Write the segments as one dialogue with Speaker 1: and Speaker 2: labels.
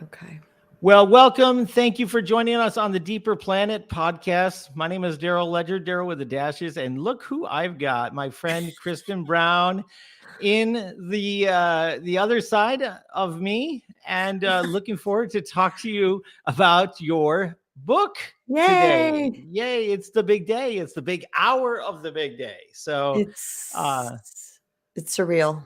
Speaker 1: Okay.
Speaker 2: Well, welcome. Thank you for joining us on the Deeper Planet podcast. My name is Daryl Ledger, Daryl with the dashes, and look who I've got, my friend Kristen Brown, in the other side of me, and looking forward to talk to you about your book today.
Speaker 1: Yay.
Speaker 2: Yay! It's the big day. It's the big hour of the big day. So.
Speaker 1: It's
Speaker 2: Uh,
Speaker 1: it's surreal.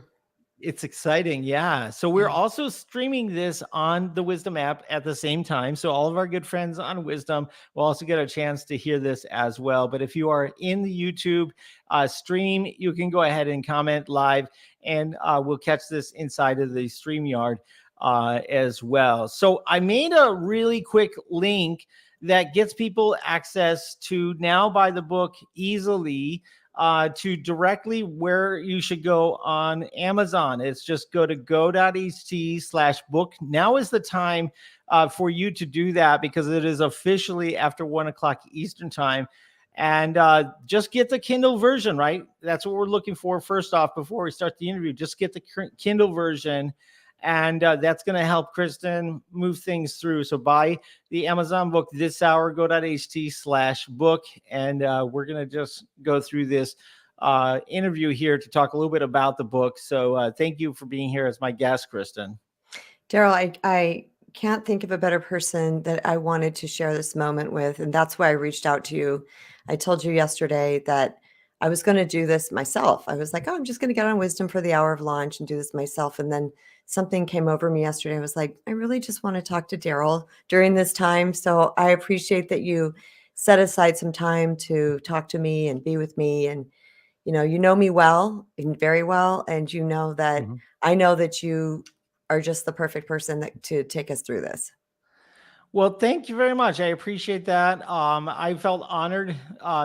Speaker 2: It's exciting, yeah. So we're
Speaker 1: Yeah.
Speaker 2: also streaming this on the Wisdom app at the same time. So all of our good friends on Wisdom will also get a chance to hear this as well. But if you are in the YouTube stream, you can go ahead and comment live, and we'll catch this inside of the StreamYard as well. So I made a really quick link that gets people access to now buy the book easily to directly where you should go on Amazon. It's just go to go.ht/book. Now is the time for you to do that because it is officially after 1 o'clock Eastern time. And just get the Kindle version, right? That's what we're looking for first off before we start the interview. Just get the Kindle version. And that's going to help Kristen move things through. So buy the Amazon book this hour, go.ht/book. And we're going to just go through this interview here to talk a little bit about the book. So thank you for being here as my guest, Kristen.
Speaker 1: Daryl, I can't think of a better person that I wanted to share this moment with. And that's why I reached out to you. I told you yesterday that I was going to do this myself. I was like, oh, I'm just going to get on Wisdom for the hour of launch and do this myself. And then something came over me yesterday. I was like, I really just want to talk to Daryl during this time. So I appreciate that you set aside some time to talk to me and be with me. And, you know me well and very well. And you know that I know that you are just the perfect person to take us through this.
Speaker 2: Well, thank you very much. I appreciate that. I felt honored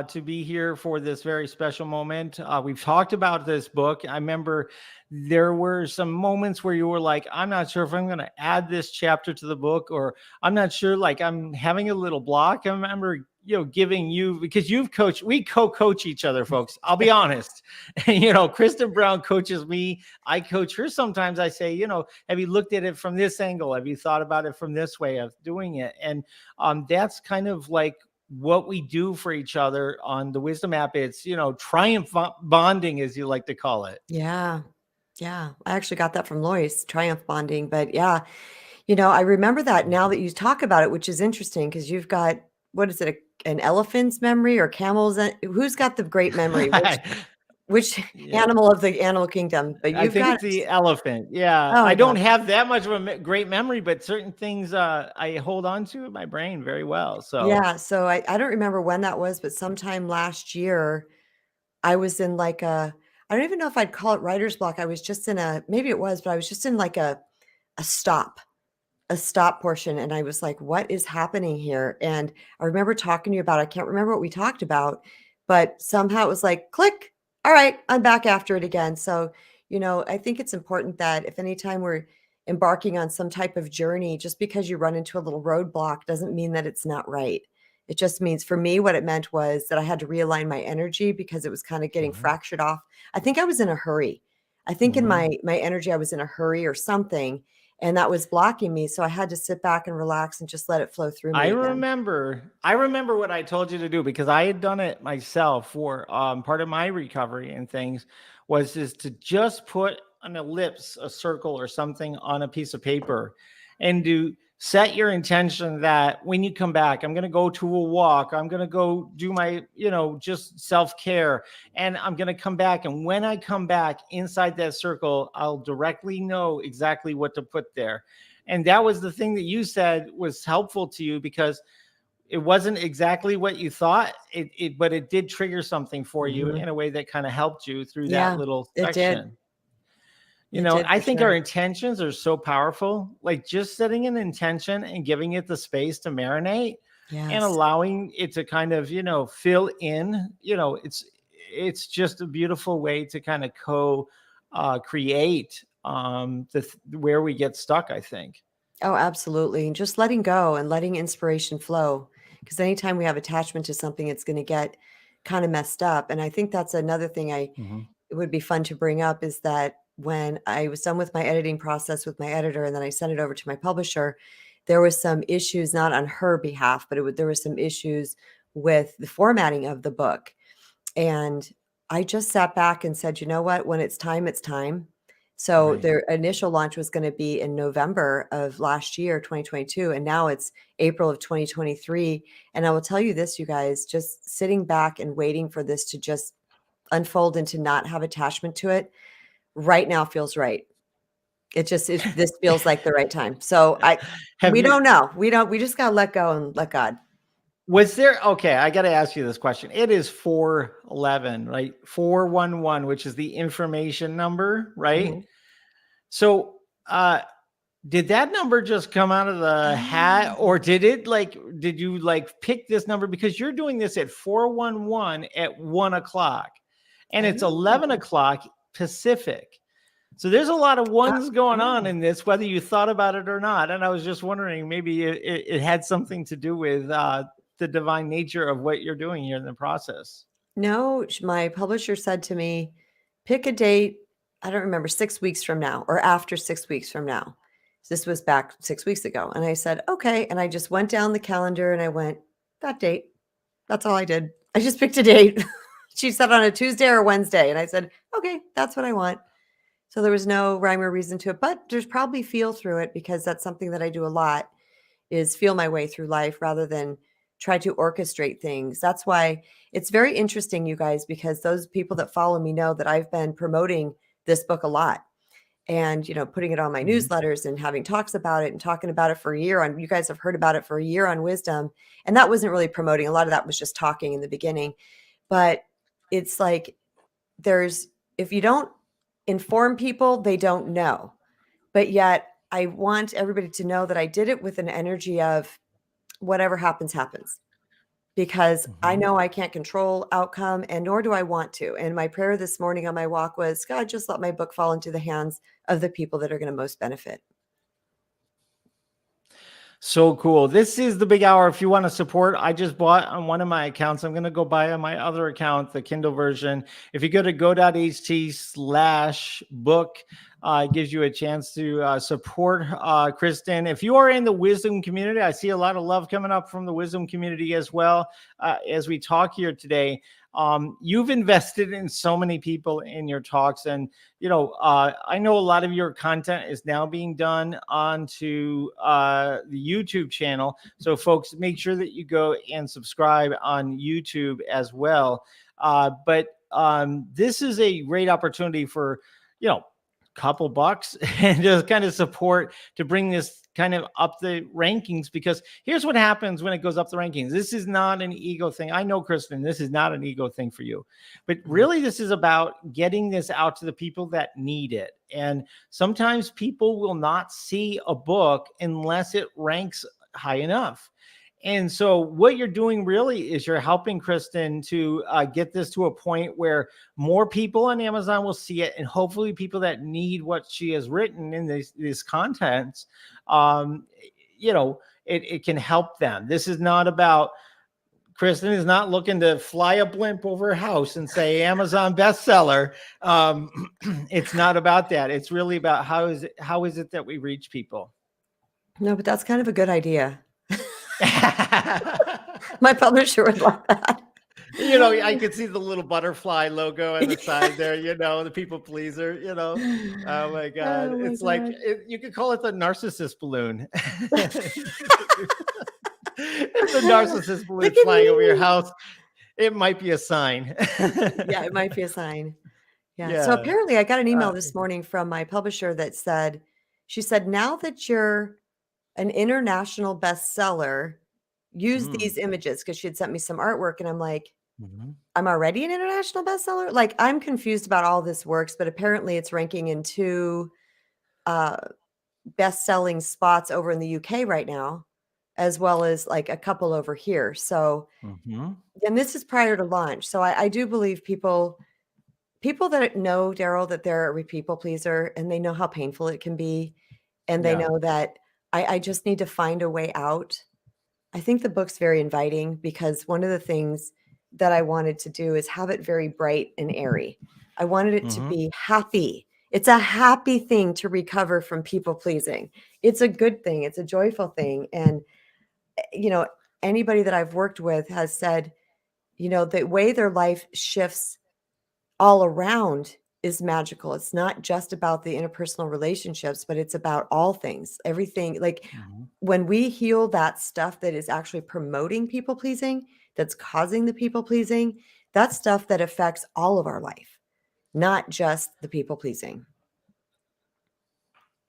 Speaker 2: to be here for this very special moment. We've talked about this book. I remember there were some moments where you were like, I'm not sure if I'm going to add this chapter to the book, or I'm not sure, like I'm having a little block. I remember, giving you, because you've coached, we co-coach each other, folks. I'll be honest. Kristen Brown coaches me. I coach her. Sometimes I say, have you looked at it from this angle? Have you thought about it from this way of doing it? And that's kind of like what we do for each other on the Wisdom app. It's, triumph bonding, as you like to call it.
Speaker 1: Yeah. Yeah. I actually got that from Lois, triumph bonding. But yeah, I remember that now that you talk about it, which is interesting because you've got, what is it, an elephant's memory or camel's? Who's got the great memory? Which
Speaker 2: Yeah.
Speaker 1: animal of the animal kingdom? But
Speaker 2: I
Speaker 1: you've
Speaker 2: think
Speaker 1: got,
Speaker 2: it's the elephant. Yeah.
Speaker 1: oh
Speaker 2: I
Speaker 1: my
Speaker 2: don't
Speaker 1: gosh.
Speaker 2: have that much of a great memory, but certain things I hold on to in my brain very well. So,
Speaker 1: Yeah. So I don't remember when that was, but sometime last year, I was in like I don't even know if I'd call it writer's block. I was just in maybe it was, but I was just in like a stop, a stop portion. And I was like, what is happening here? And I remember talking to you about, I can't remember what we talked about, but somehow it was like, click. All right, I'm back after it again. So, I think it's important that if anytime we're embarking on some type of journey, just because you run into a little roadblock doesn't mean that it's not right. It just means for me, what it meant was that I had to realign my energy because it was kind of getting fractured off. I think I was in a hurry. I think in my energy, I was in a hurry or something, and that was blocking me. So I had to sit back and relax and just let it flow through
Speaker 2: I
Speaker 1: me again.
Speaker 2: remember what I told you to do, because I had done it myself for part of my recovery and things, is to just put an ellipse, a circle or something on a piece of paper, and to set your intention that when you come back, I'm going to go to a walk. I'm going to go do my, just self-care, and I'm going to come back. And when I come back inside that circle, I'll directly know exactly what to put there. And that was the thing that you said was helpful to you, because it wasn't exactly what you thought, but it did trigger something for you in a way that kind of helped you through that
Speaker 1: Yeah,
Speaker 2: little
Speaker 1: it did.
Speaker 2: section.
Speaker 1: It did
Speaker 2: I
Speaker 1: for
Speaker 2: think our
Speaker 1: sure.
Speaker 2: intentions are so powerful, like just setting an intention and giving it the space to marinate and
Speaker 1: Yes.
Speaker 2: allowing it to kind of, fill in, it's just a beautiful way to kind of create where we get stuck, I think.
Speaker 1: Oh, absolutely. And just letting go and letting inspiration flow. Because anytime we have attachment to something, it's going to get kind of messed up. And I think that's another thing it would be fun to bring up is that when I was done with my editing process with my editor, and then I sent it over to my publisher, there was some issues, not on her behalf, but there was some issues with the formatting of the book. And I just sat back and said, you know what? When it's time, it's time. So
Speaker 2: Right.
Speaker 1: their initial launch was going to be in November of last year, 2022, and now it's April of 2023. And I will tell you this, you guys, just sitting back and waiting for this to just unfold and to not have attachment to it right now feels right. This feels like the right time. So
Speaker 2: Have
Speaker 1: we
Speaker 2: you
Speaker 1: don't know. We just got to let go and let God.
Speaker 2: Was there okay, I got to ask you this question. It is 411, right? 411, which is the information number, right?
Speaker 1: Mhm.
Speaker 2: So, did that number just come out of the hat, or did you like pick this number because you're doing this at 411 at 1 o'clock and it's 11
Speaker 1: Oh.
Speaker 2: o'clock Pacific? So there's a lot of ones going on
Speaker 1: Oh.
Speaker 2: in this, whether you thought about it or not. And I was just wondering, maybe it had something to do with the divine nature of what you're doing here in the process.
Speaker 1: No, my publisher said to me, pick a date. I don't remember, 6 weeks from now or after 6 weeks from now. This was back 6 weeks ago. And I said, okay. And I just went down the calendar and I went, that date. That's all I did. I just picked a date. She said on a Tuesday or Wednesday. And I said, okay, that's what I want. So there was no rhyme or reason to it, but there's probably feel through it because that's something that I do a lot is feel my way through life rather than try to orchestrate things. That's why it's very interesting, you guys, because those people that follow me know that I've been promoting this book a lot and, putting it on my
Speaker 2: Mhm.
Speaker 1: newsletters and having talks about it and talking about it for a year on, you guys have heard about it for a year on Wisdom. And that wasn't really promoting. A lot of that was just talking in the beginning, but it's like there's, if you don't inform people, they don't know. But yet I want everybody to know that I did it with an energy of whatever happens, happens. Because I
Speaker 2: Mhm.
Speaker 1: know I can't control outcome and nor do I want to. And my prayer this morning on my walk was, God, just let my book fall into the hands of the people that are going to most benefit.
Speaker 2: So cool. This is the big hour. If you want to support, I just bought on one of my accounts. I'm going to go buy on my other account, the Kindle version. If you go to go.ht/book, it gives you a chance to support Kristen. If you are in the wisdom community, I see a lot of love coming up from the wisdom community as well as we talk here today. You've invested in so many people in your talks, and I know a lot of your content is now being done onto the YouTube channel. So, folks, make sure that you go and subscribe on YouTube as well. But this is a great opportunity for couple bucks and just kind of support to bring this kind of up the rankings, because here's what happens when it goes up the rankings. This is not an ego thing. I know, Kristen, this is not an ego thing for you, but
Speaker 1: Mhm.
Speaker 2: really this is about getting this out to the people that need it. And sometimes people will not see a book unless it ranks high enough. And so what you're doing really is you're helping Kristen to get this to a point where more people on Amazon will see it, and hopefully people that need what she has written in these contents, um, it can help them. This is not about, Kristen is not looking to fly a blimp over a house and say Amazon bestseller. It's not about that. It's really about how is it that we reach people.
Speaker 1: No, but that's kind of a good idea. My publisher would love that.
Speaker 2: I could see the little butterfly logo on the side there, the people pleaser. Oh my God.
Speaker 1: Oh my
Speaker 2: It's like,
Speaker 1: God.
Speaker 2: you could call it the narcissist balloon. If the narcissist
Speaker 1: Look
Speaker 2: balloon's
Speaker 1: at
Speaker 2: flying over your
Speaker 1: me.
Speaker 2: house, it might be a sign.
Speaker 1: Yeah, it might be a sign. Yeah. So
Speaker 2: Yeah.
Speaker 1: apparently I got an email
Speaker 2: Uh,
Speaker 1: this morning from my publisher that said, she said, now that you're an international bestseller, use
Speaker 2: mm,
Speaker 1: these images because she had sent me some artwork. And I'm like,
Speaker 2: mhm.
Speaker 1: I'm already an international bestseller. Like I'm confused about all this works, but apparently it's ranking in two uh, best-selling spots over in the UK right now, as well as like a couple over here. So,
Speaker 2: Mhm.
Speaker 1: and this is prior to launch. So I do believe people that know Daryl that they're a people pleaser and they know how painful it can be, and they
Speaker 2: Yeah.
Speaker 1: know that I just need to find a way out. I think the book's very inviting because one of the things that I wanted to do is have it very bright and airy. I wanted it to
Speaker 2: Mhm.
Speaker 1: be happy It's a happy thing to recover from people pleasing. It's a good thing. It's a joyful thing. And, you know, anybody that I've worked with has said, you know, the way their life shifts all around is magical. It's not just about the interpersonal relationships, but it's about all things, everything. Like
Speaker 2: Mhm.
Speaker 1: when we heal that stuff that is actually promoting people pleasing, that's causing the people pleasing, that's stuff that affects all of our life, not just the people pleasing.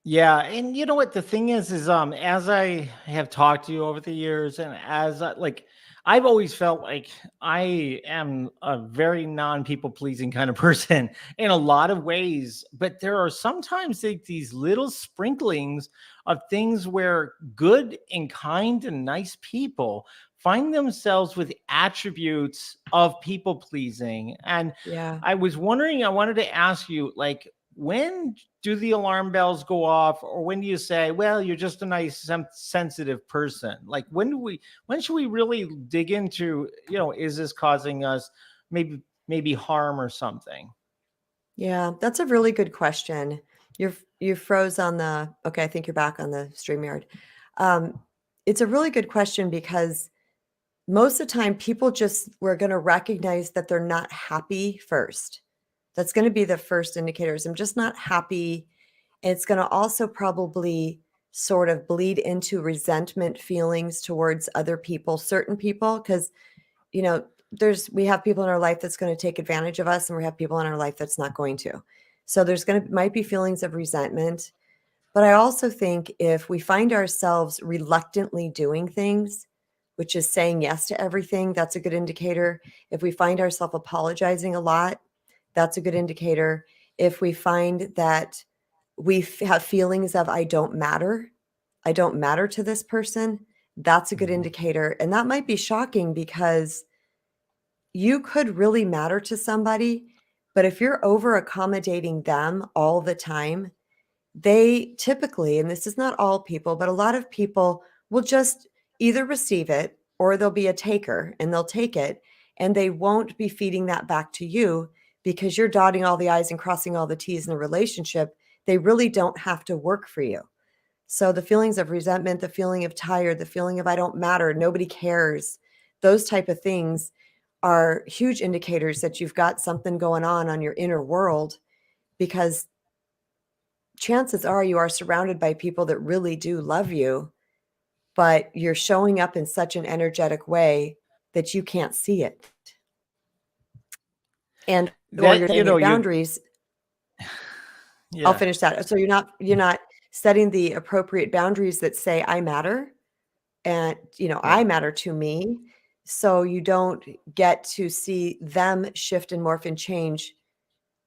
Speaker 2: Yeah, and you know what the thing is as I have talked to you over the years, and as like I've always felt like I am a very non-people pleasing kind of person in a lot of ways, but there are sometimes like these little sprinklings of things where good and kind and nice people find themselves with attributes of people pleasing. And
Speaker 1: Yeah.
Speaker 2: I was wondering, I wanted to ask you, like, when do the alarm bells go off, or when do you say, well, you're just a nice sensitive person? Like, when should we really dig into, is this causing us maybe harm or something?
Speaker 1: Yeah, that's a really good question. You froze on the okay, I think you're back on the StreamYard. Um, it's a really good question because most of the time people just we're going to recognize that they're not happy first. That's going to be the first indicators. I'm just not happy. It's going to also probably sort of bleed into resentment feelings towards other people, certain people, because you know, we have people in our life that's going to take advantage of us and we have people in our life that's not going to. So there's going to might be feelings of resentment, but I also think if we find ourselves reluctantly doing things, which is saying yes to everything, that's a good indicator. If we find ourselves apologizing a lot, that's a good indicator. If we find that have feelings of I don't matter to this person, that's a good
Speaker 2: Mhm.
Speaker 1: indicator. And that might be shocking because you could really matter to somebody, but if you're over accommodating them all the time, they typically, and this is not all people, but a lot of people will just either receive it or they'll be a taker and they'll take it and they won't be feeding that back to you because you're dotting all the I's and crossing all the T's in a relationship. They really don't have to work for you. So the feelings of resentment, the feeling of tired, the feeling of I don't matter, nobody cares, those type of things are huge indicators that you've got something going on your inner world because chances are you are surrounded by people that really do love you, but you're showing up in such an energetic way that you can't see it. And or you're
Speaker 2: That,
Speaker 1: setting it boundaries. I'll
Speaker 2: yeah,
Speaker 1: finish that. So you're not setting the appropriate boundaries that say I matter and
Speaker 2: yeah.
Speaker 1: I matter to me. So you don't get to see them shift and morph and change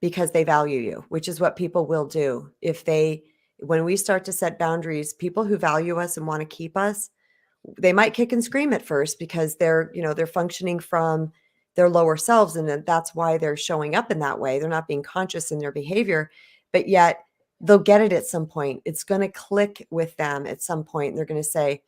Speaker 1: because they value you, which is what people will do. When we start to set boundaries, people who value us and want to keep us, they might kick and scream at first because they're functioning from their lower selves. And then that's why they're showing up in that way. They're not being conscious in their behavior, but yet they'll get it at some point. It's going to click with them at some point. And they're going to say,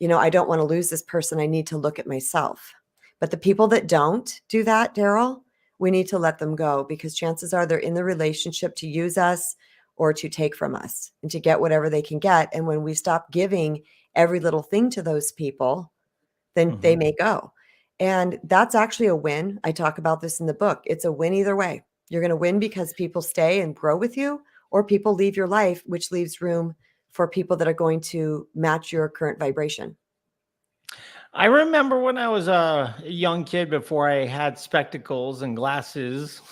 Speaker 1: I don't want to lose this person. I need to look at myself. But the people that don't do that, Daryl, we need to let them go because chances are they're in the relationship to use us or to take from us and to get whatever they can get. And when we stop giving every little thing to those people, then they
Speaker 2: Mhm.
Speaker 1: may go. And that's actually a win. I talk about this in the book. It's a win either way. You're going to win because people stay and grow with you, or people leave your life, which leaves room for people that are going to match your current vibration.
Speaker 2: I remember when I was a young kid before I had spectacles and glasses.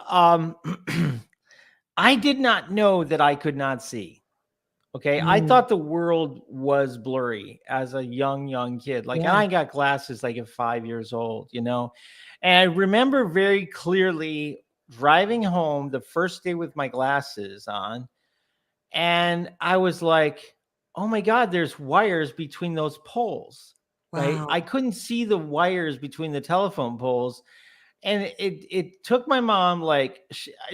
Speaker 2: um, I did not know that I could not see. Okay. I
Speaker 1: Mm,
Speaker 2: thought the world was blurry as a young kid. Like, and
Speaker 1: yeah.
Speaker 2: I got glasses like at 5 years old. And I remember very clearly driving home the first day with my glasses on. And I was like, oh my God, there's wires between those poles, right? I
Speaker 1: Wow.
Speaker 2: couldn't see the wires between the telephone poles. And it took my mom, like,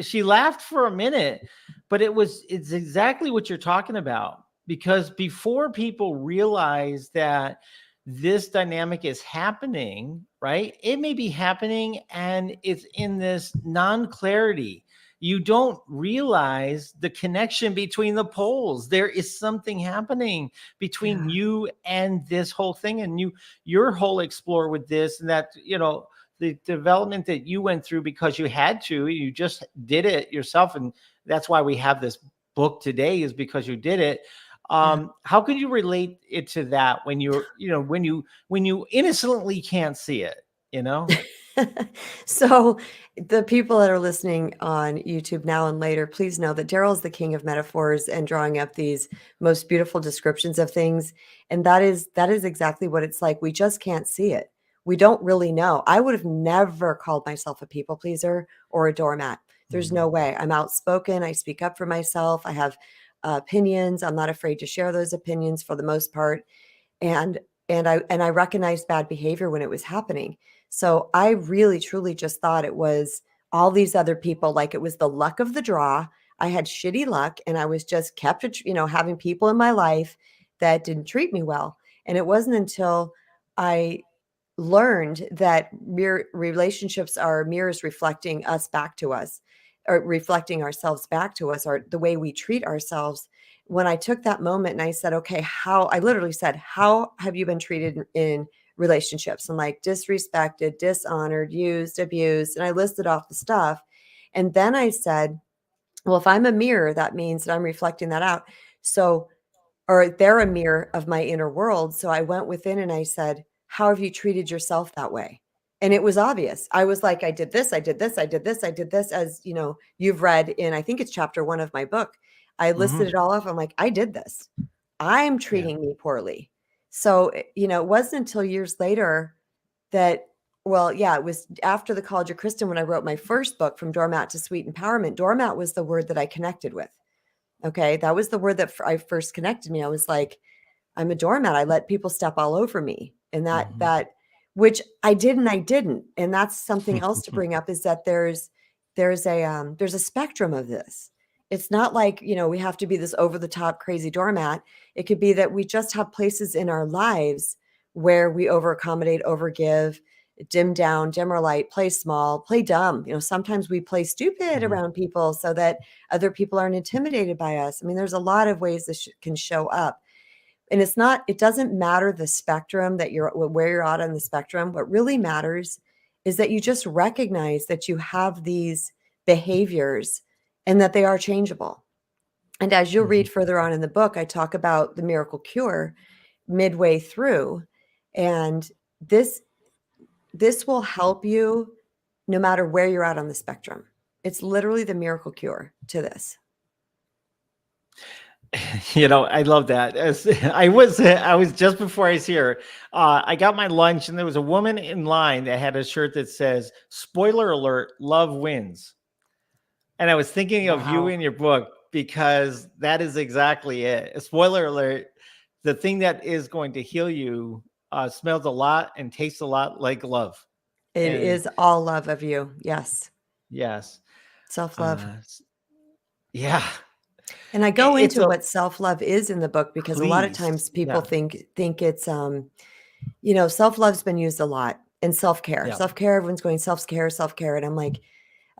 Speaker 2: she laughed for a minute, but it's exactly what you're talking about. Because before people realize that this dynamic is happening, right? It may be happening and it's in this non-clarity. you don't realize the connection between the poles. There is something happening between
Speaker 1: Yeah.
Speaker 2: you and this whole thing, and your whole explore with this, and that, the development that you went through because you had to, you just did it yourself. And that's why we have this book today, is because you did it.
Speaker 1: Yeah.
Speaker 2: How can you relate it to that when you're, when you innocently can't see it, you know?
Speaker 1: So, the people that are listening on YouTube now and later, please know that Daryl is the king of metaphors and drawing up these most beautiful descriptions of things. And that is exactly what it's like. We just can't see it. We don't really know. I would have never called myself a people pleaser or a doormat. There's
Speaker 2: Mhm.
Speaker 1: no way. I'm outspoken. I speak up for myself. I have opinions. I'm not afraid to share those opinions for the most part. And and I recognized bad behavior when it was happening. So I really truly just thought it was all these other people, like it was the luck of the draw. I had shitty luck and I was just kept, having people in my life that didn't treat me well. And it wasn't until I learned that relationships are mirrors reflecting us back to us, or reflecting ourselves back to us, or the way we treat ourselves. When I took that moment and I said, okay, I literally said, how have you been treated in relationships? And like disrespected, dishonored, used, abused. And I listed off the stuff. And then I said, well, if I'm a mirror, that means that I'm reflecting that out. So, or they're a mirror of my inner world. So I went within and I said, how have you treated yourself that way? And it was obvious. I was like, I did this, I did this, I did this, I did this. As you've read in, I think it's chapter 1 of my book. I listed
Speaker 2: Mhm.
Speaker 1: it all off. I'm like, I did this. I'm
Speaker 2: Yeah.
Speaker 1: treating me poorly. So, it wasn't until years later that, well, yeah, it was after the College of Kristen when I wrote my first book, From Doormat to Sweet Empowerment. Doormat was the word that I connected with. Okay. That was the word that I first connected me. I was like, I'm a doormat. I let people step all over me. And
Speaker 2: Mhm.
Speaker 1: which I did and I didn't. And that's something else to bring up, is that there's a spectrum of this. It's not like, we have to be this over the top crazy doormat. It could be that we just have places in our lives where we over accommodate, overgive, dim down, dim our light, play small, play dumb. Sometimes we play stupid
Speaker 2: Mhm.
Speaker 1: around people so that other people aren't intimidated by us. I mean, there's a lot of ways this can show up. And it doesn't matter the spectrum that where you're at on the spectrum. What really matters is that you just recognize that you have these behaviors and that they are changeable. And as you'll
Speaker 2: Mhm.
Speaker 1: read further on in the book, I talk about the miracle cure midway through. And this this will help you no matter where you're at on the spectrum. It's literally the miracle cure to this.
Speaker 2: I love that. As I was just before I was here, I got my lunch and there was a woman in line that had a shirt that says, "Spoiler alert, love wins." And I was thinking of you
Speaker 1: Wow.
Speaker 2: in your book because that is exactly it. A spoiler alert, the thing that is going to heal you smells a lot and tastes a lot like love.
Speaker 1: It
Speaker 2: And
Speaker 1: is all love of you. Yes.
Speaker 2: yes,
Speaker 1: Self-love.
Speaker 2: uh, yeah,
Speaker 1: And I go
Speaker 2: it's
Speaker 1: into
Speaker 2: a
Speaker 1: what self-love is in the book because a lot of
Speaker 2: please.
Speaker 1: times people
Speaker 2: Yeah.
Speaker 1: think it's self-love's been used a lot, and self-care.
Speaker 2: Yeah.
Speaker 1: Self-care, everyone's going self-care, self-care. And I'm like,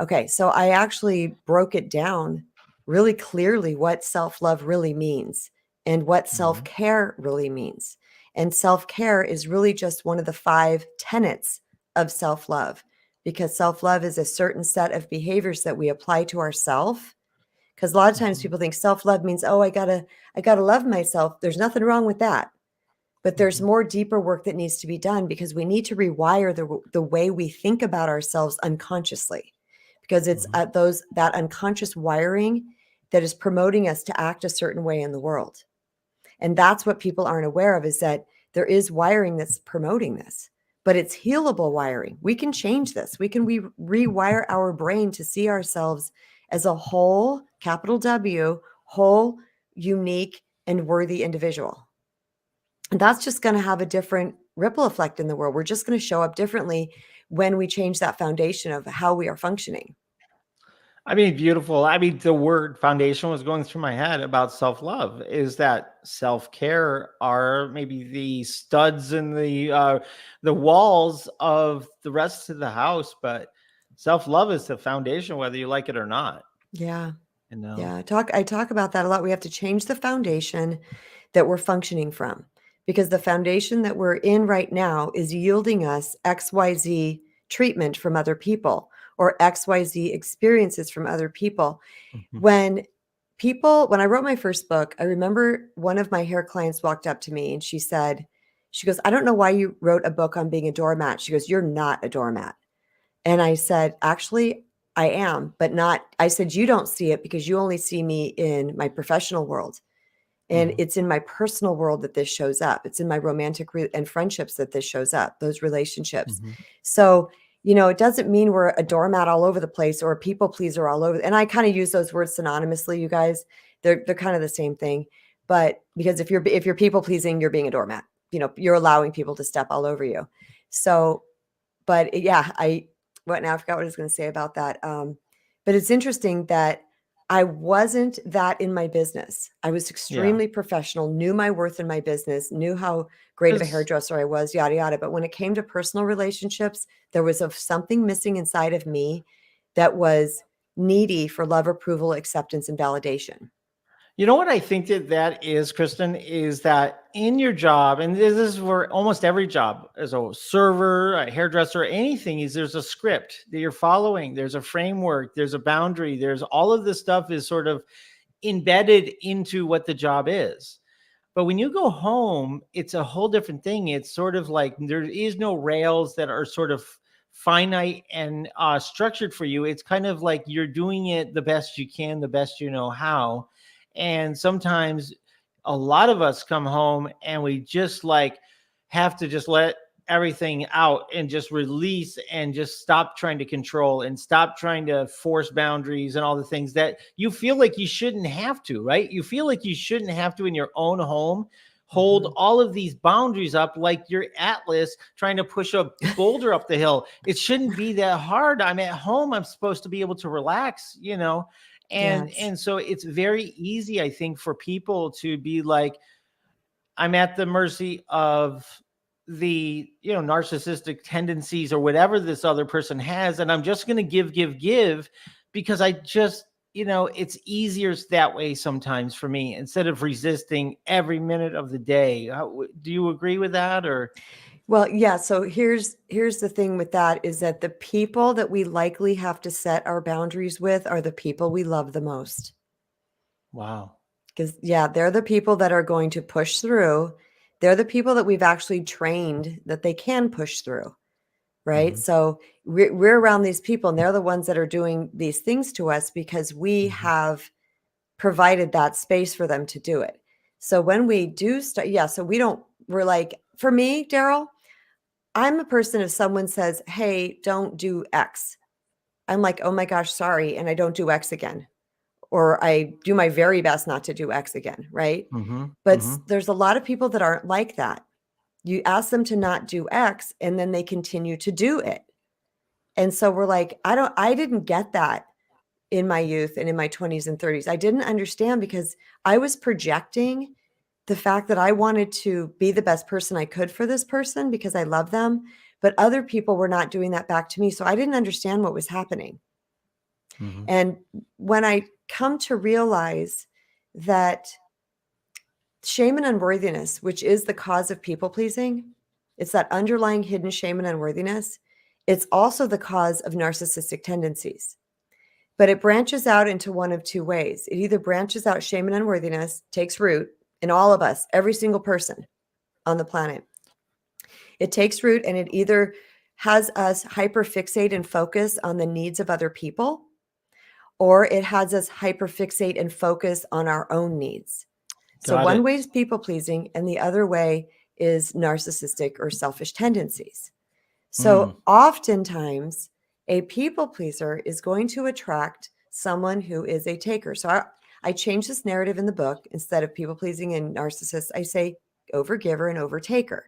Speaker 1: okay, so I actually broke it down really clearly what self-love really means and what
Speaker 2: Mhm.
Speaker 1: self-care really means. And self-care is really just one of the 5 tenets of self-love, because self-love is a certain set of behaviors that we apply to ourselves. Because a lot of times
Speaker 2: Mhm.
Speaker 1: people think self-love means, oh, I gotta love myself. There's nothing wrong with that. But there's
Speaker 2: Mhm.
Speaker 1: more deeper work that needs to be done, because we need to rewire the way we think about ourselves unconsciously, because it's
Speaker 2: Mhm.
Speaker 1: at that unconscious wiring that is promoting us to act a certain way in the world. And that's what people aren't aware of, is that there is wiring that's promoting this, but it's healable wiring. We can change this. We can rewire our brain to see ourselves as a whole, capital W, whole, unique, and worthy individual. And that's just going to have a different ripple effect in the world. We're just going to show up differently when we change that foundation of how we are functioning.
Speaker 2: I mean, beautiful. I mean, the word foundation was going through my head about self love. Is that self care are maybe the studs and the walls of the rest of the house, but self love is the foundation, whether you like it or not.
Speaker 1: Yeah.
Speaker 2: you know?
Speaker 1: Yeah. I talk about that a lot. We have to change the foundation that we're functioning from, because the foundation that we're in right now is yielding us XYZ treatment from other people or XYZ experiences from other people.
Speaker 2: Mhm.
Speaker 1: When I wrote my first book, I remember one of my hair clients walked up to me and she goes, I don't know why you wrote a book on being a doormat. She goes, you're not a doormat. And I said, actually, I am, but not, I said, you don't see it because you only see me in my professional world. And
Speaker 2: Mhm.
Speaker 1: it's in my personal world that this shows up. It's in my romantic and friendships that this shows up, those relationships.
Speaker 2: Mhm.
Speaker 1: So, it doesn't mean we're a doormat all over the place or a people pleaser all over. And I kind of use those words synonymously, you guys. They're kind of the same thing. But because if you're people pleasing, you're being a doormat. You're allowing people to step all over you. So, but yeah, I forgot what I was going to say about that. But it's interesting that I wasn't that in my business. I was
Speaker 2: Yeah.
Speaker 1: extremely professional, knew my worth in my business, knew how great of a
Speaker 2: 'Cause
Speaker 1: hairdresser I was, yada, yada. But when it came to personal relationships, there was something missing inside of me that was needy for love, approval, acceptance, and validation.
Speaker 2: you know what I think that is, Kristen, is that in your job, and this is for almost every job, as a server, a hairdresser, anything, is there's a script that you're following. There's a framework. There's a boundary. There's all of this stuff is sort of embedded into what the job is. But when you go home, it's a whole different thing. It's sort of like there is no rails that are sort of finite and structured for you. It's kind of like you're doing it the best you can, the best you know how. And sometimes a lot of us come home and we just like have to just let everything out and just release and just stop trying to control and stop trying to force boundaries and all the things that you feel like you shouldn't have to, right? You feel like you shouldn't have to in your own home hold
Speaker 1: Mhm.
Speaker 2: all of these boundaries up like your Atlas trying to push a boulder up the hill. It shouldn't be that hard. I'm at home. I'm supposed to be able to relax, and
Speaker 1: Yes.
Speaker 2: and so it's very easy, I think, for people to be like, I'm at the mercy of the, narcissistic tendencies or whatever this other person has. And I'm just going to give because I just, it's easier that way sometimes for me instead of resisting every minute of the day. Do you agree with that or?
Speaker 1: Well, yeah, so here's the thing with that is that the people that we likely have to set our boundaries with are the people we love the most.
Speaker 2: Wow.
Speaker 1: Because yeah, they're the people that are going to push through. They're the people that we've actually trained that they can push through, right?
Speaker 2: Mm-hmm.
Speaker 1: So we're around these people and they're the ones that are doing these things to us because we
Speaker 2: Mm-hmm.
Speaker 1: have provided that space for them to do it. So when we do start, yeah, so we're like, for me, Daryl, I'm a person, if someone says, "Hey, don't do X," I'm like, "Oh my gosh, sorry," and I don't do X again, or I do my very best not to do X again, right?
Speaker 2: Mm-hmm.
Speaker 1: But
Speaker 2: Mm-hmm.
Speaker 1: there's a lot of people that aren't like that. You ask them to not do X, and then they continue to do it. And so we're like, I didn't get that in my youth and in my 20s and 30s. I didn't understand because I was projecting the fact that I wanted to be the best person I could for this person because I love them, but other people were not doing that back to me. So I didn't understand what was happening.
Speaker 2: Mm-hmm.
Speaker 1: And when I come to realize that shame and unworthiness, which is the cause of people pleasing, it's that underlying hidden shame and unworthiness. It's also the cause of narcissistic tendencies. But it branches out into one of two ways. It either branches out shame and unworthiness, takes root in all of us, every single person on the planet. It takes root and it either has us hyperfixate and focus on the needs of other people, or it has us hyperfixate and focus on our own needs. So
Speaker 2: Got
Speaker 1: one
Speaker 2: it.
Speaker 1: way is people pleasing, and the other way is narcissistic or selfish tendencies.
Speaker 2: Mm.
Speaker 1: So oftentimes, a people pleaser is going to attract someone who is a taker. So I change this narrative in the book. Instead of people pleasing and narcissists, I say overgiver and overtaker.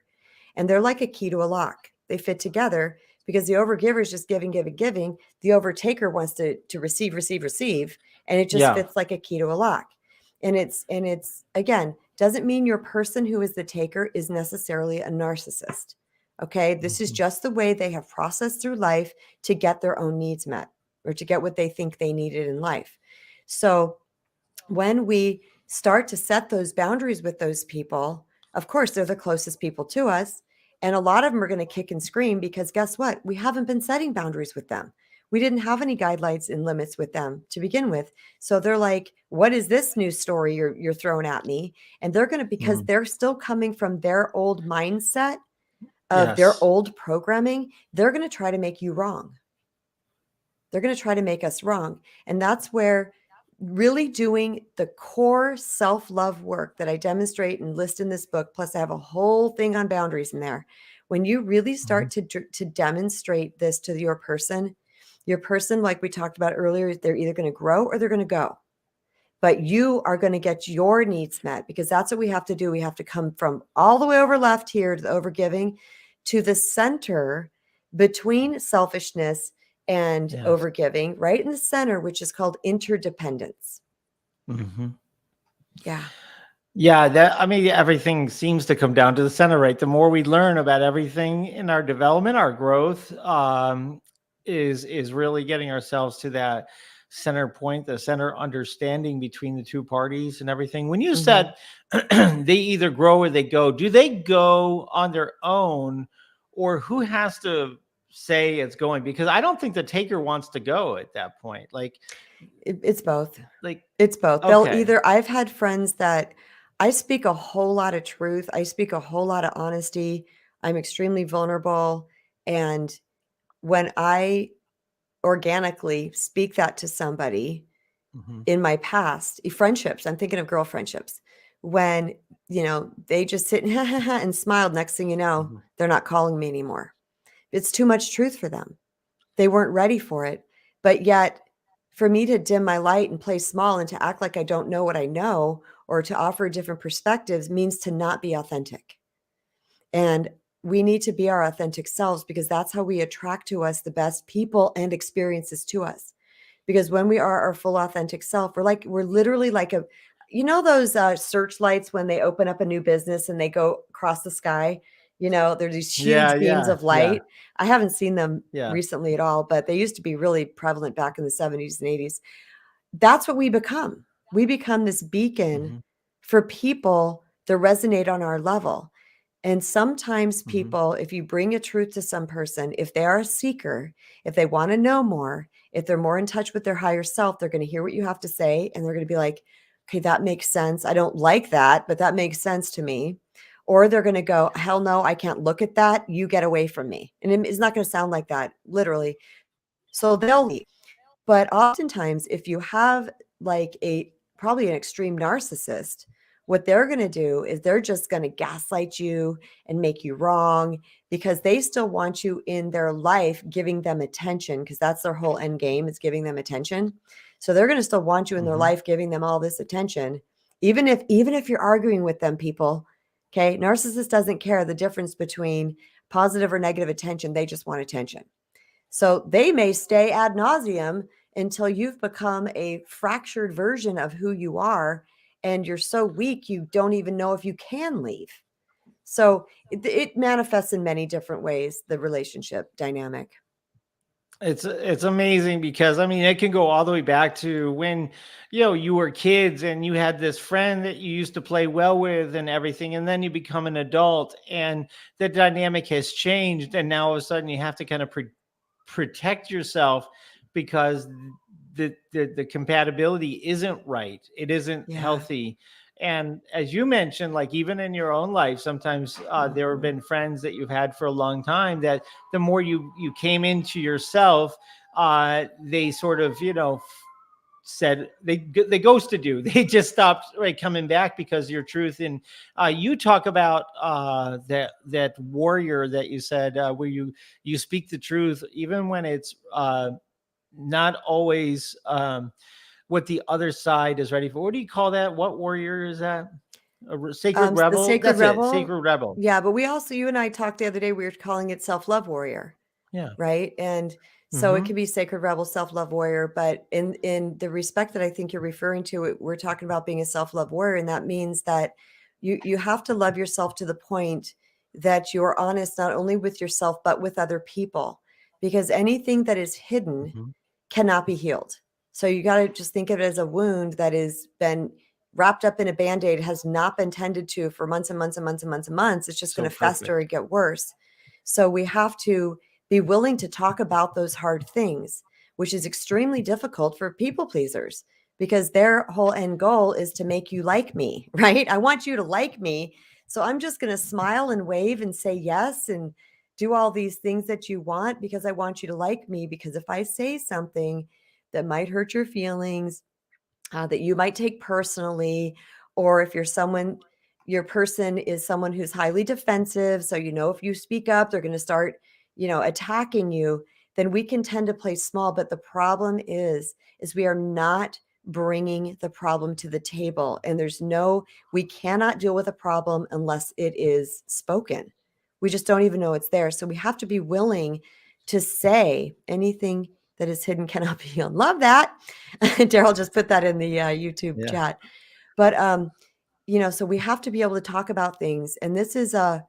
Speaker 1: And they're like a key to a lock. They fit together because the overgiver is just giving, giving, giving. The overtaker wants to receive, receive, receive. And it just
Speaker 2: Yeah.
Speaker 1: fits like a key to a lock. And it's again, doesn't mean your person who is the taker is necessarily a narcissist. Okay. This is
Speaker 2: Mhm.
Speaker 1: just the way they have processed through life to get their own needs met or to get what they think they needed in life. So when we start to set those boundaries with those people, of course, they're the closest people to us. And a lot of them are going to kick and scream because guess what? We haven't been setting boundaries with them. We didn't have any guidelines and limits with them to begin with. So they're like, what is this new story you're throwing at me? And they're going to, because
Speaker 2: Mm.
Speaker 1: they're still coming from their old mindset of their
Speaker 2: Yes.
Speaker 1: old programming, they're going to try to make you wrong. They're going to try to make us wrong. And that's where really doing the core self-love work that I demonstrate and list in this book, plus I have a whole thing on boundaries in there. When you really
Speaker 2: Mhm.
Speaker 1: start to demonstrate this to your person, like we talked about earlier, they're either going to grow or they're going to go. But you are going to get your needs met because that's what we have to do. We have to come from all the way over left here to the overgiving to the center between selfishness and
Speaker 2: Yes.
Speaker 1: overgiving, right in the center, which is called interdependence.
Speaker 2: Hmm.
Speaker 1: Yeah.
Speaker 2: Yeah, that I mean, everything seems to come down to the center, right? The more we learn about everything in our development, our growth, is really getting ourselves to that center point, the center understanding between the two parties and everything. When you
Speaker 1: Hmm.
Speaker 2: said they either grow or they go, do they go on their own, or who has to say it's going? Because I don't think the taker wants to go at that point.
Speaker 1: It's both.
Speaker 2: Like,
Speaker 1: It's both. They'll
Speaker 2: okay,
Speaker 1: either, I've had friends that I speak a whole lot of truth, I speak a whole lot of honesty, I'm extremely vulnerable. And when I organically speak that to somebody
Speaker 2: hmm,
Speaker 1: in my past, friendships, I'm thinking of girl friendships, when, they just sit and smiled, next thing you know,
Speaker 2: hmm,
Speaker 1: they're not calling me anymore. It's too much truth for them. They weren't ready for it. But yet, for me to dim my light and play small and to act like I don't know what I know or to offer different perspectives means to not be authentic. And we need to be our authentic selves because that's how we attract to us the best people and experiences to us. Because when we are our full authentic self, we're literally like those searchlights when they open up a new business and they go across the sky, there's these
Speaker 2: yeah,
Speaker 1: huge beams
Speaker 2: yeah,
Speaker 1: of
Speaker 2: yeah,
Speaker 1: light. I haven't seen them
Speaker 2: yeah.
Speaker 1: recently at all, but they used to be really prevalent back in the 70s and 80s. That's what we become. We become this beacon
Speaker 2: Mhm,
Speaker 1: for people that resonate on our level. And sometimes
Speaker 2: mhm,
Speaker 1: people, if you bring a truth to some person, if they are a seeker, if they want to know more, if they're more in touch with their higher self, they're going to hear what you have to say and they're going to be like, okay, that makes sense. I don't like that, but that makes sense to me. Or they're going to go, hell no, I can't look at that. You get away from me. And it's not going to sound like that, literally. So they'll leave. But oftentimes, if you have like probably an extreme narcissist, what they're going to do is they're just going to gaslight you and make you wrong because they still want you in their life, giving them attention because that's their whole end game is giving them attention. So they're going to still want you in their
Speaker 2: mhm,
Speaker 1: life, giving them all this attention, even if you're arguing with them, people. Okay, narcissist doesn't care the difference between positive or negative attention. They just want attention. So they may stay ad nauseum until you've become a fractured version of who you are. And you're so weak, you don't even know if you can leave. So it manifests in many different ways, the relationship dynamic.
Speaker 2: it's amazing because I mean it can go all the way back to when you were kids and you had this friend that you used to play well with and everything, and then you become an adult and the dynamic has changed, and now all of a sudden you have to kind of protect yourself because the compatibility isn't right, it isn't
Speaker 1: Yeah.
Speaker 2: healthy. And as you mentioned, like even in your own life, sometimes there have
Speaker 1: Mhm.
Speaker 2: been friends that you've had for a long time that the more you came into yourself, they sort of said they ghosted you. They just stopped, right, coming back because your truth. And you talk about that warrior that you said, where you speak the truth even when it's not always what the other side is ready for. What do you call that? What warrior is that? A sacred
Speaker 1: The
Speaker 2: rebel?
Speaker 1: sacred
Speaker 2: That's it.
Speaker 1: rebel.
Speaker 2: Sacred rebel.
Speaker 1: Yeah, but we also, you and I talked the other day, we were calling it self-love warrior.
Speaker 2: Yeah.
Speaker 1: Right? And so it
Speaker 2: Mm-hmm.
Speaker 1: could be sacred rebel, self-love warrior, but in the respect that I think you're referring to, we're talking about being a self-love warrior, and that means that you have to love yourself to the point that you're honest not only with yourself but with other people, because anything that is hidden
Speaker 2: Mm-hmm.
Speaker 1: cannot be healed. So you got to just think of it as a wound that has been wrapped up in a band-aid, has not been tended to for months and months and months and months and months. It's just going
Speaker 2: So
Speaker 1: to fester
Speaker 2: perfect.
Speaker 1: and get worse. So we have to be willing to talk about those hard things, which is extremely difficult for people pleasers because their whole end goal is to make you like me, right? I want you to like me. So I'm just going to smile and wave and say yes and do all these things that you want because I want you to like me. Because if I say something that might hurt your feelings, that you might take personally, or if you're someone, your person is someone who's highly defensive. So, if you speak up, they're going to start, attacking you, then we can tend to play small. But the problem is we are not bringing the problem to the table. And we cannot deal with a problem unless it is spoken. We just don't even know it's there. So we have to be willing to say anything that is hidden cannot be healed. Love that. Daryl just put that in the YouTube
Speaker 2: Yeah.
Speaker 1: chat. But so we have to be able to talk about things, and this is a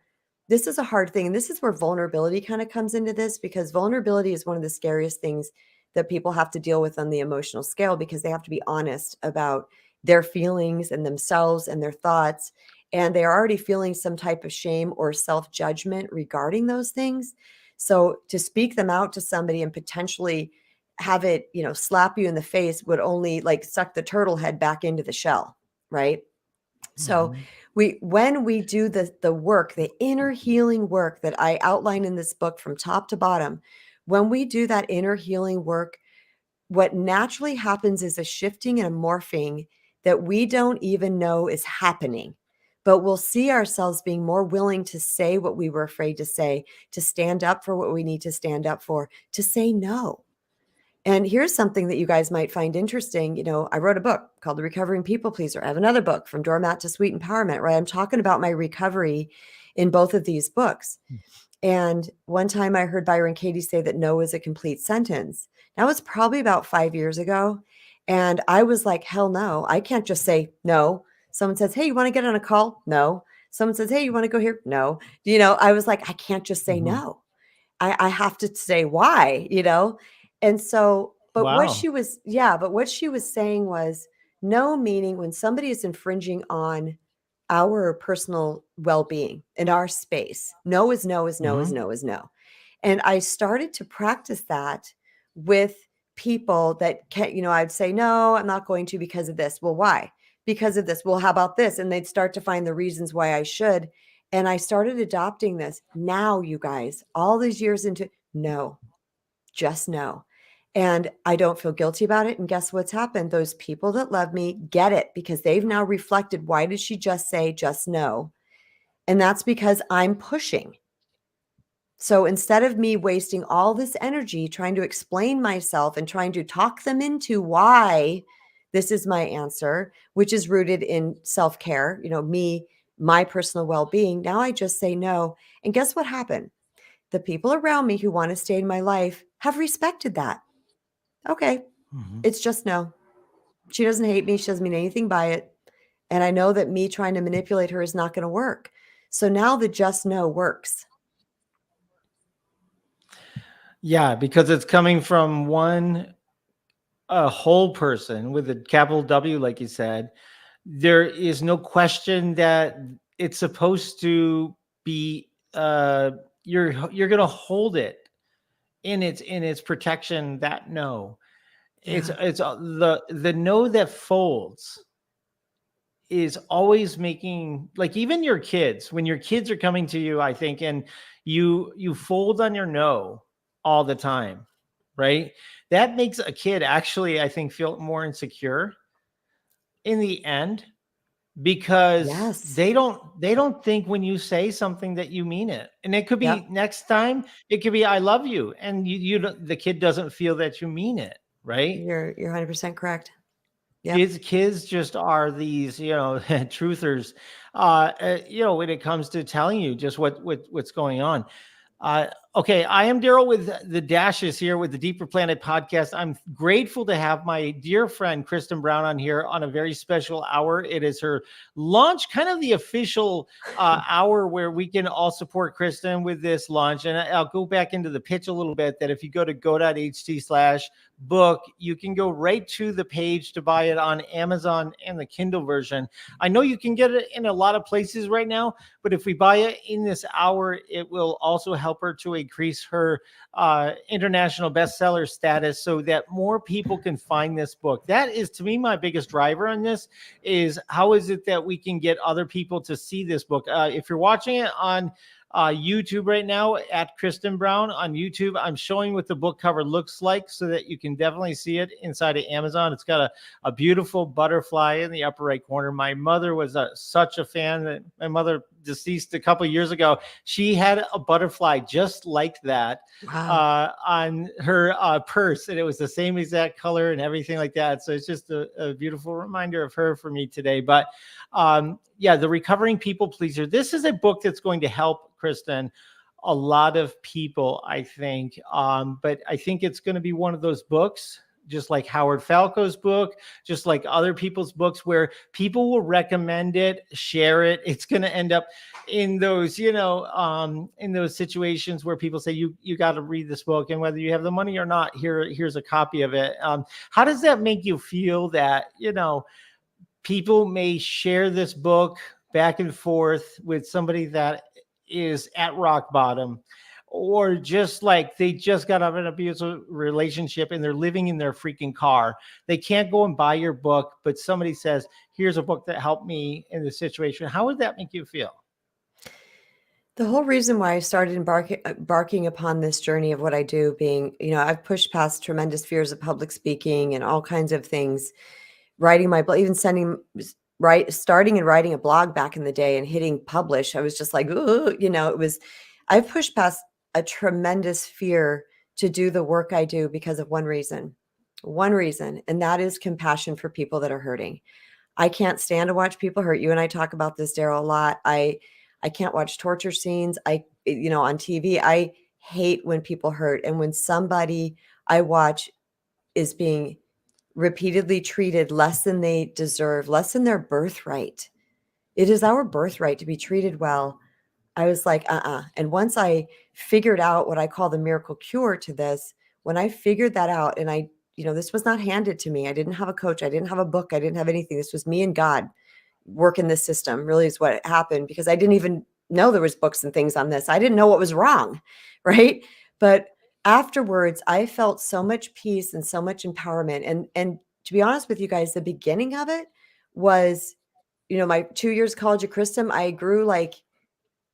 Speaker 1: hard thing, and this is where vulnerability kind of comes into this, because vulnerability is one of the scariest things that people have to deal with on the emotional scale, because they have to be honest about their feelings and themselves and their thoughts, and they are already feeling some type of shame or self-judgment regarding those things. So to speak them out to somebody and potentially have it, slap you in the face would only like suck the turtle head back into the shell, right? So
Speaker 2: Mhm.
Speaker 1: when we do the work, the inner healing work that I outline in this book from top to bottom, when we do that inner healing work, what naturally happens is a shifting and a morphing that we don't even know is happening. But we'll see ourselves being more willing to say what we were afraid to say, to stand up for what we need to stand up for, to say no. And here's something that you guys might find interesting. I wrote a book called The Recovering People Pleaser. I have another book, From Doormat to Sweet Empowerment, right? I'm talking about my recovery in both of these books. And one time I heard Byron Katie say that no is a complete sentence. That was probably about 5 years ago. And I was like, hell no, I can't just say no. Someone says, hey, you want to get on a call? No. Someone says, hey, you want to go here? No. I was like, I can't just say
Speaker 2: Mhm.
Speaker 1: no. I have to say why. And so,
Speaker 2: Wow.
Speaker 1: but what she was saying was no, meaning when somebody is infringing on our personal well-being in our space, no is no is no is
Speaker 2: Mhm.
Speaker 1: no is no. And I started to practice that with people that I'd say, no, I'm not going to because of this. Well, why? Because of this. Well, how about this? And they'd start to find the reasons why I should. And I started adopting this. Now, you guys, all these years into no, just no. And I don't feel guilty about it. And guess what's happened? Those people that love me get it because they've now reflected. Why did she just say just no? And that's because I'm pushing. So instead of me wasting all this energy trying to explain myself and trying to talk them into why this is my answer, which is rooted in self care, my personal well being, now I just say no. And guess what happened? The people around me who want to stay in my life have respected that. Okay,
Speaker 2: Mhm.
Speaker 1: it's just no. She doesn't hate me. She doesn't mean anything by it. And I know that me trying to manipulate her is not going to work. So now the just no works.
Speaker 2: Yeah, because it's coming from a whole person with a capital W, like you said. There is no question that it's supposed to be. You're gonna hold it in its protection. That no, it's
Speaker 1: Yeah.
Speaker 2: it's the no that folds is always making, like, even your kids, when your kids are coming to you, I think, and you fold on your no all the time, right? That makes a kid actually, I think, feel more insecure in the end, because
Speaker 1: Yes.
Speaker 2: they don't think when you say something that you mean it. And it could be
Speaker 1: Yep.
Speaker 2: next time, it could be I love you, and the kid doesn't feel that you mean it, right?
Speaker 1: You're 100% correct. Yep.
Speaker 2: Kids just are these, truthers, when it comes to telling you just what's going on. Okay, I am Daryl with the Dashes here with the Deeper Planet podcast. I'm grateful to have my dear friend Kristen Brown on here on a very special hour. It is her launch, kind of the official hour where we can all support Kristen with this launch. And I'll go back into the pitch a little bit that if you go to go.ht/book, you can go right to the page to buy it on Amazon and the Kindle version. I know you can get it in a lot of places right now, but if we buy it in this hour, it will also help her to increase her international bestseller status so that more people can find this book. That is, to me, my biggest driver on this is how is it that we can get other people to see this book? If you're watching it on YouTube right now at Kristen Brown on YouTube, I'm showing what the book cover looks like so that you can definitely see it inside of Amazon. It's got a beautiful butterfly in the upper right corner. My mother was such a fan. My mother deceased a couple of years ago. She had a butterfly just like that
Speaker 1: Wow.
Speaker 2: on her purse, and it was the same exact color and everything like that. So it's just a beautiful reminder of her for me today. But yeah, The Recovering People Pleaser. This is a book that's going to help, Kristen, a lot of people, I think. But I think it's going to be one of those books, just like Howard Falco's book, just like other people's books, where people will recommend it, share it. It's going to end up in those, in those situations where people say you got to read this book, and whether you have the money or not, here's a copy of it. How does that make you feel that people may share this book back and forth with somebody that is at rock bottom, or just like they just got out of an abusive relationship and they're living in their freaking car? They can't go and buy your book, but somebody says, here's a book that helped me in this situation. How would that make you feel?
Speaker 1: The whole reason why I started embarking upon this journey of what I do being, I've pushed past tremendous fears of public speaking and all kinds of things, writing my blog, even starting and writing a blog back in the day and hitting publish. I was just like, ooh, I've pushed past a tremendous fear to do the work I do because of one reason, and that is compassion for people that are hurting. I can't stand to watch people hurt. You and I talk about this, Daryl, a lot. I can't watch torture scenes. On TV, I hate when people hurt. And when somebody I watch is being repeatedly treated less than they deserve, less than their birthright. It is our birthright to be treated well. I was like, And once I figured out what I call the miracle cure to this, when I figured that out, and this was not handed to me. I didn't have a coach. I didn't have a book. I didn't have anything. This was me and God working this system, really, is what happened, because I didn't even know there was books and things on this. I didn't know what was wrong. Right. But afterwards, I felt so much peace and so much empowerment. And to be honest with you guys, the beginning of it was, my 2 years college at Kristen, I grew like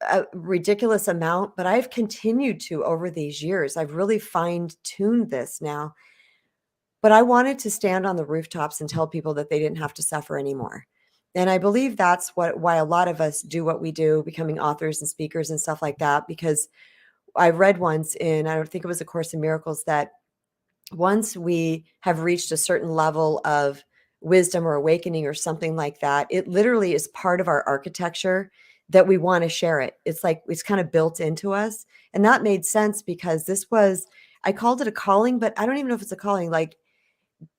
Speaker 1: a ridiculous amount, but I've continued to over these years. I've really fine-tuned this now. But I wanted to stand on the rooftops and tell people that they didn't have to suffer anymore. And I believe that's why a lot of us do what we do, becoming authors and speakers and stuff like that, because I read once I don't think it was A Course in Miracles, that once we have reached a certain level of wisdom or awakening or something like that, it literally is part of our architecture that we want to share it. It's like it's kind of built into us. And that made sense because I called it a calling, but I don't even know if it's a calling. Like,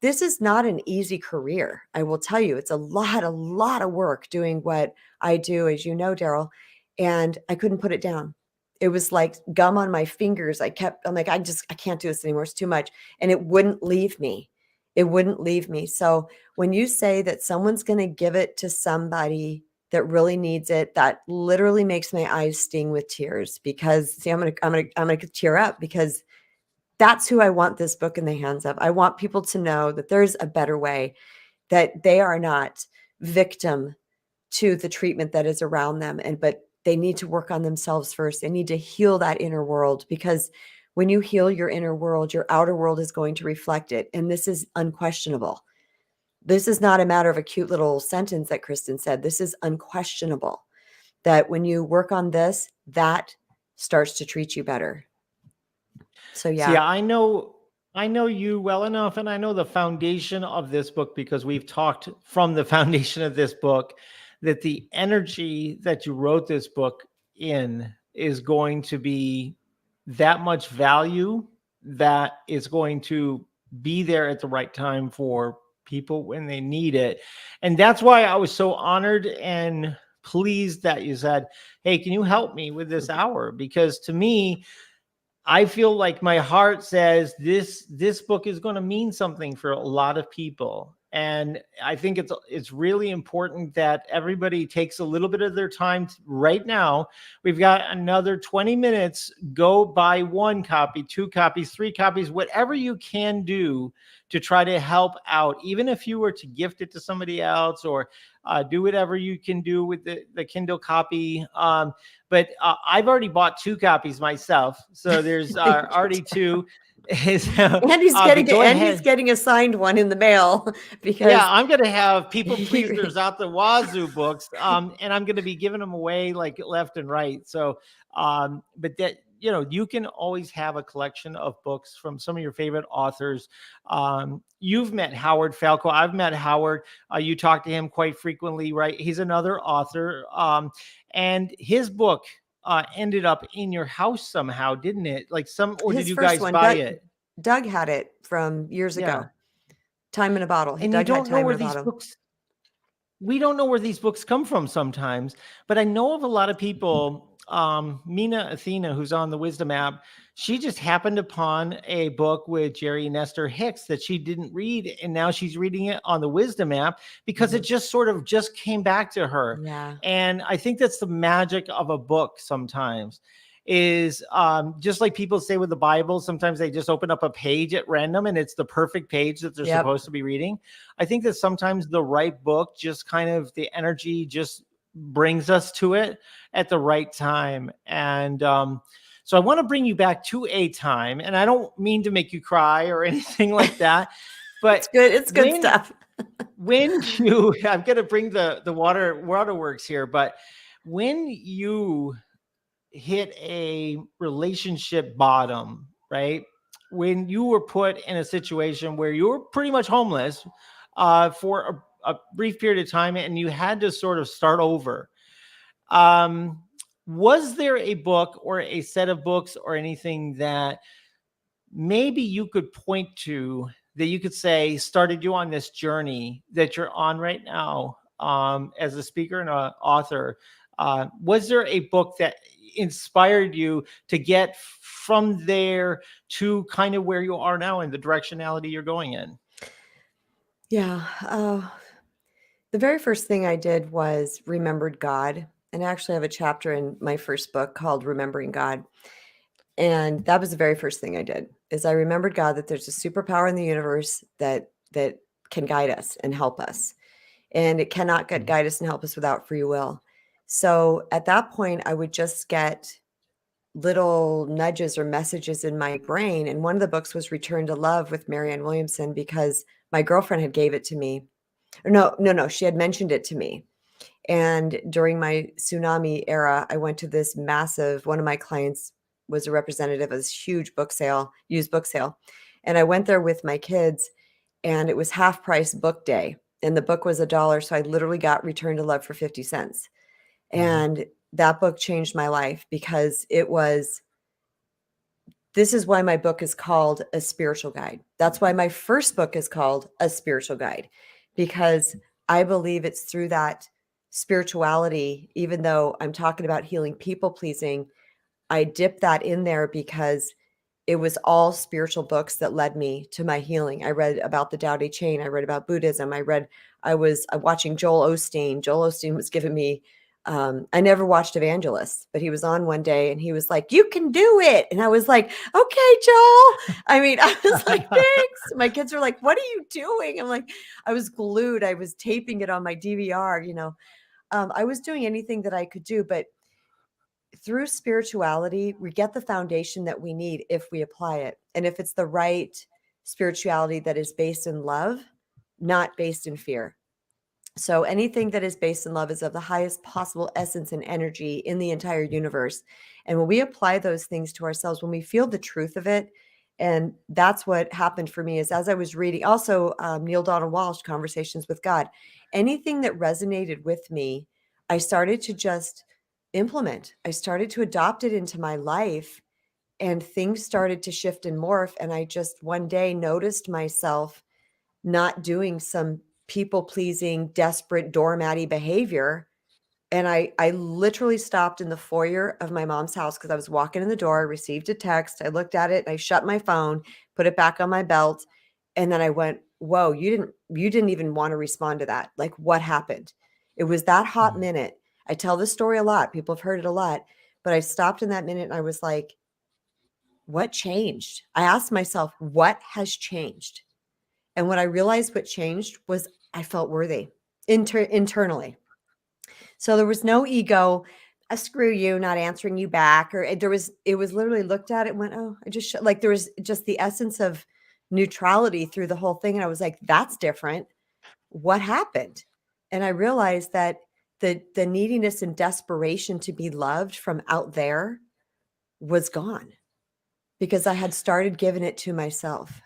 Speaker 1: this is not an easy career. I will tell you, it's a lot of work doing what I do, as you know, Daryl. And I couldn't put it down. It was like gum on my fingers. I'm like, I can't do this anymore. It's too much. And it wouldn't leave me. It wouldn't leave me. So when you say that someone's going to give it to somebody that really needs it, that literally makes my eyes sting with tears, because see, I'm going to tear up, because that's who I want this book in the hands of. I want people to know that there's a better way, that they are not victim to the treatment that is around them, but they need to work on themselves first. They need to heal that inner world, because when you heal your inner world, your outer world is going to reflect it. And this is unquestionable. This is not a matter of a cute little sentence that Kristen said. This is unquestionable, that when you work on this, that starts to treat you better. So
Speaker 2: See,
Speaker 1: yeah.
Speaker 2: I know you well enough, and I know the foundation of this book because we've talked from the foundation of this book, that the energy that you wrote this book in is going to be that much value that is going to be there at the right time for people when they need it. And that's why I was so honored and pleased that you said, "Hey, can you help me with this hour?" Because to me, I feel like my heart says this book is going to mean something for a lot of people. And I think it's really important that everybody takes a little bit of their time right now. We've got another 20 minutes. Go buy one copy, two copies, three copies, whatever you can do to try to help out. Even if you were to gift it to somebody else, or do whatever you can do with the Kindle copy. But I've already bought two copies myself, so there's already two. But go
Speaker 1: And he's
Speaker 2: ahead.
Speaker 1: getting a signed one in the mail
Speaker 2: Yeah,
Speaker 1: because
Speaker 2: I'm gonna have people
Speaker 1: he,
Speaker 2: pleasers out the wazoo books, and I'm gonna be giving them away like left and right. So, but that, you can always have a collection of books from some of your favorite authors. You've met Howard Falco. I've met Howard. You talk to him quite frequently, right? He's another author, and his book ended up in your house somehow, didn't it? Like or did
Speaker 1: his
Speaker 2: you
Speaker 1: first
Speaker 2: guys
Speaker 1: one,
Speaker 2: buy it?
Speaker 1: Doug had it from years
Speaker 2: Yeah,
Speaker 1: ago. Time in a Bottle.
Speaker 2: and you
Speaker 1: Doug had
Speaker 2: don't know
Speaker 1: Time in
Speaker 2: where
Speaker 1: a
Speaker 2: these
Speaker 1: Bottle.
Speaker 2: books we don't know where these books come from sometimes, but I know of a lot of people. Mina Athena, who's on the Wisdom app, she just happened upon a book with Jerry Nestor Hicks that she didn't read, and now she's reading it on the Wisdom app because it just sort of just came back to her.
Speaker 1: Yeah.
Speaker 2: And I think that's the magic of a book sometimes. Is just like people say with the Bible, sometimes they just open up a page at random and it's the perfect page that they're
Speaker 1: Yep.
Speaker 2: supposed to be reading. I think that sometimes the right book, just kind of the energy just brings us to it at the right time. And so I want to bring you back to a time, and I don't mean to make you cry or anything like that, but
Speaker 1: It's good. It's good
Speaker 2: when
Speaker 1: stuff.
Speaker 2: when you I'm going to bring the waterworks here, but when you hit a relationship bottom, right? When you were put in a situation where you were pretty much homeless for a brief period of time and you had to sort of start over. Um, was there a book or a set of books or anything that maybe you could point to that you could say started you on this journey that you're on right now, as a speaker and an author? Was there a book that inspired you to get from there to kind of where you are now and the directionality you're going in?
Speaker 1: Yeah. The very first thing I did was remembered God. And I actually have a chapter in my first book called Remembering God. And that was the very first thing I did is I remembered God, that there's a superpower in the universe that can guide us and help us. And it cannot guide us and help us without free will. So at that point, I would just get little nudges or messages in my brain. And one of the books was Return to Love with Marianne Williamson, because my girlfriend had gave it to me. Or no, she had mentioned it to me. And during my tsunami era, I went to this massive, one of my clients was a representative of this huge book sale, used book sale. And I went there with my kids, and it was half price book day. And the book was $1. So I literally got Return to Love for 50 cents. And that book changed my life, because this is why my book is called A Spiritual Guide. That's why my first book is called A Spiritual Guide, because I believe it's through that spirituality, even though I'm talking about healing people pleasing, I dip that in there because it was all spiritual books that led me to my healing. I read about the Tao Te Ching. I read about Buddhism. I was watching Joel Osteen. Joel Osteen was giving me, I never watched Evangelists, but he was on one day and he was like, "You can do it." And I was like, "Okay, Joel." I mean, I was like, "Thanks." My kids were like, "What are you doing?" I'm like, I was glued. I was taping it on my DVR. I was doing anything that I could do, but through spirituality, we get the foundation that we need if we apply it. And if it's the right spirituality that is based in love, not based in fear. So anything that is based in love is of the highest possible essence and energy in the entire universe. And when we apply those things to ourselves, when we feel the truth of it, and that's what happened for me, is as I was reading, also Neil Donald Walsh, Conversations with God, anything that resonated with me, I started to just implement. I started to adopt it into my life. and things started to shift and morph. And I just one day noticed myself not doing some people pleasing, desperate, doormatty behavior. And I literally stopped in the foyer of my mom's house because I was walking in the door. I received a text. I looked at it and I shut my phone, put it back on my belt. And then I went, whoa, you didn't even want to respond to that. Like, what happened? It was that hot
Speaker 2: Mm.
Speaker 1: minute. I tell this story a lot. People have heard it a lot. But I stopped in that minute and I was like, what changed? I asked myself, what has changed? And what I realized what changed was I felt worthy internally. So there was no ego, screw you, not answering you back. Or it was literally looked at it and went, oh, I just, like, there was just the essence of neutrality through the whole thing. And I was like, that's different. What happened? And I realized that the neediness and desperation to be loved from out there was gone because I had started giving it to myself.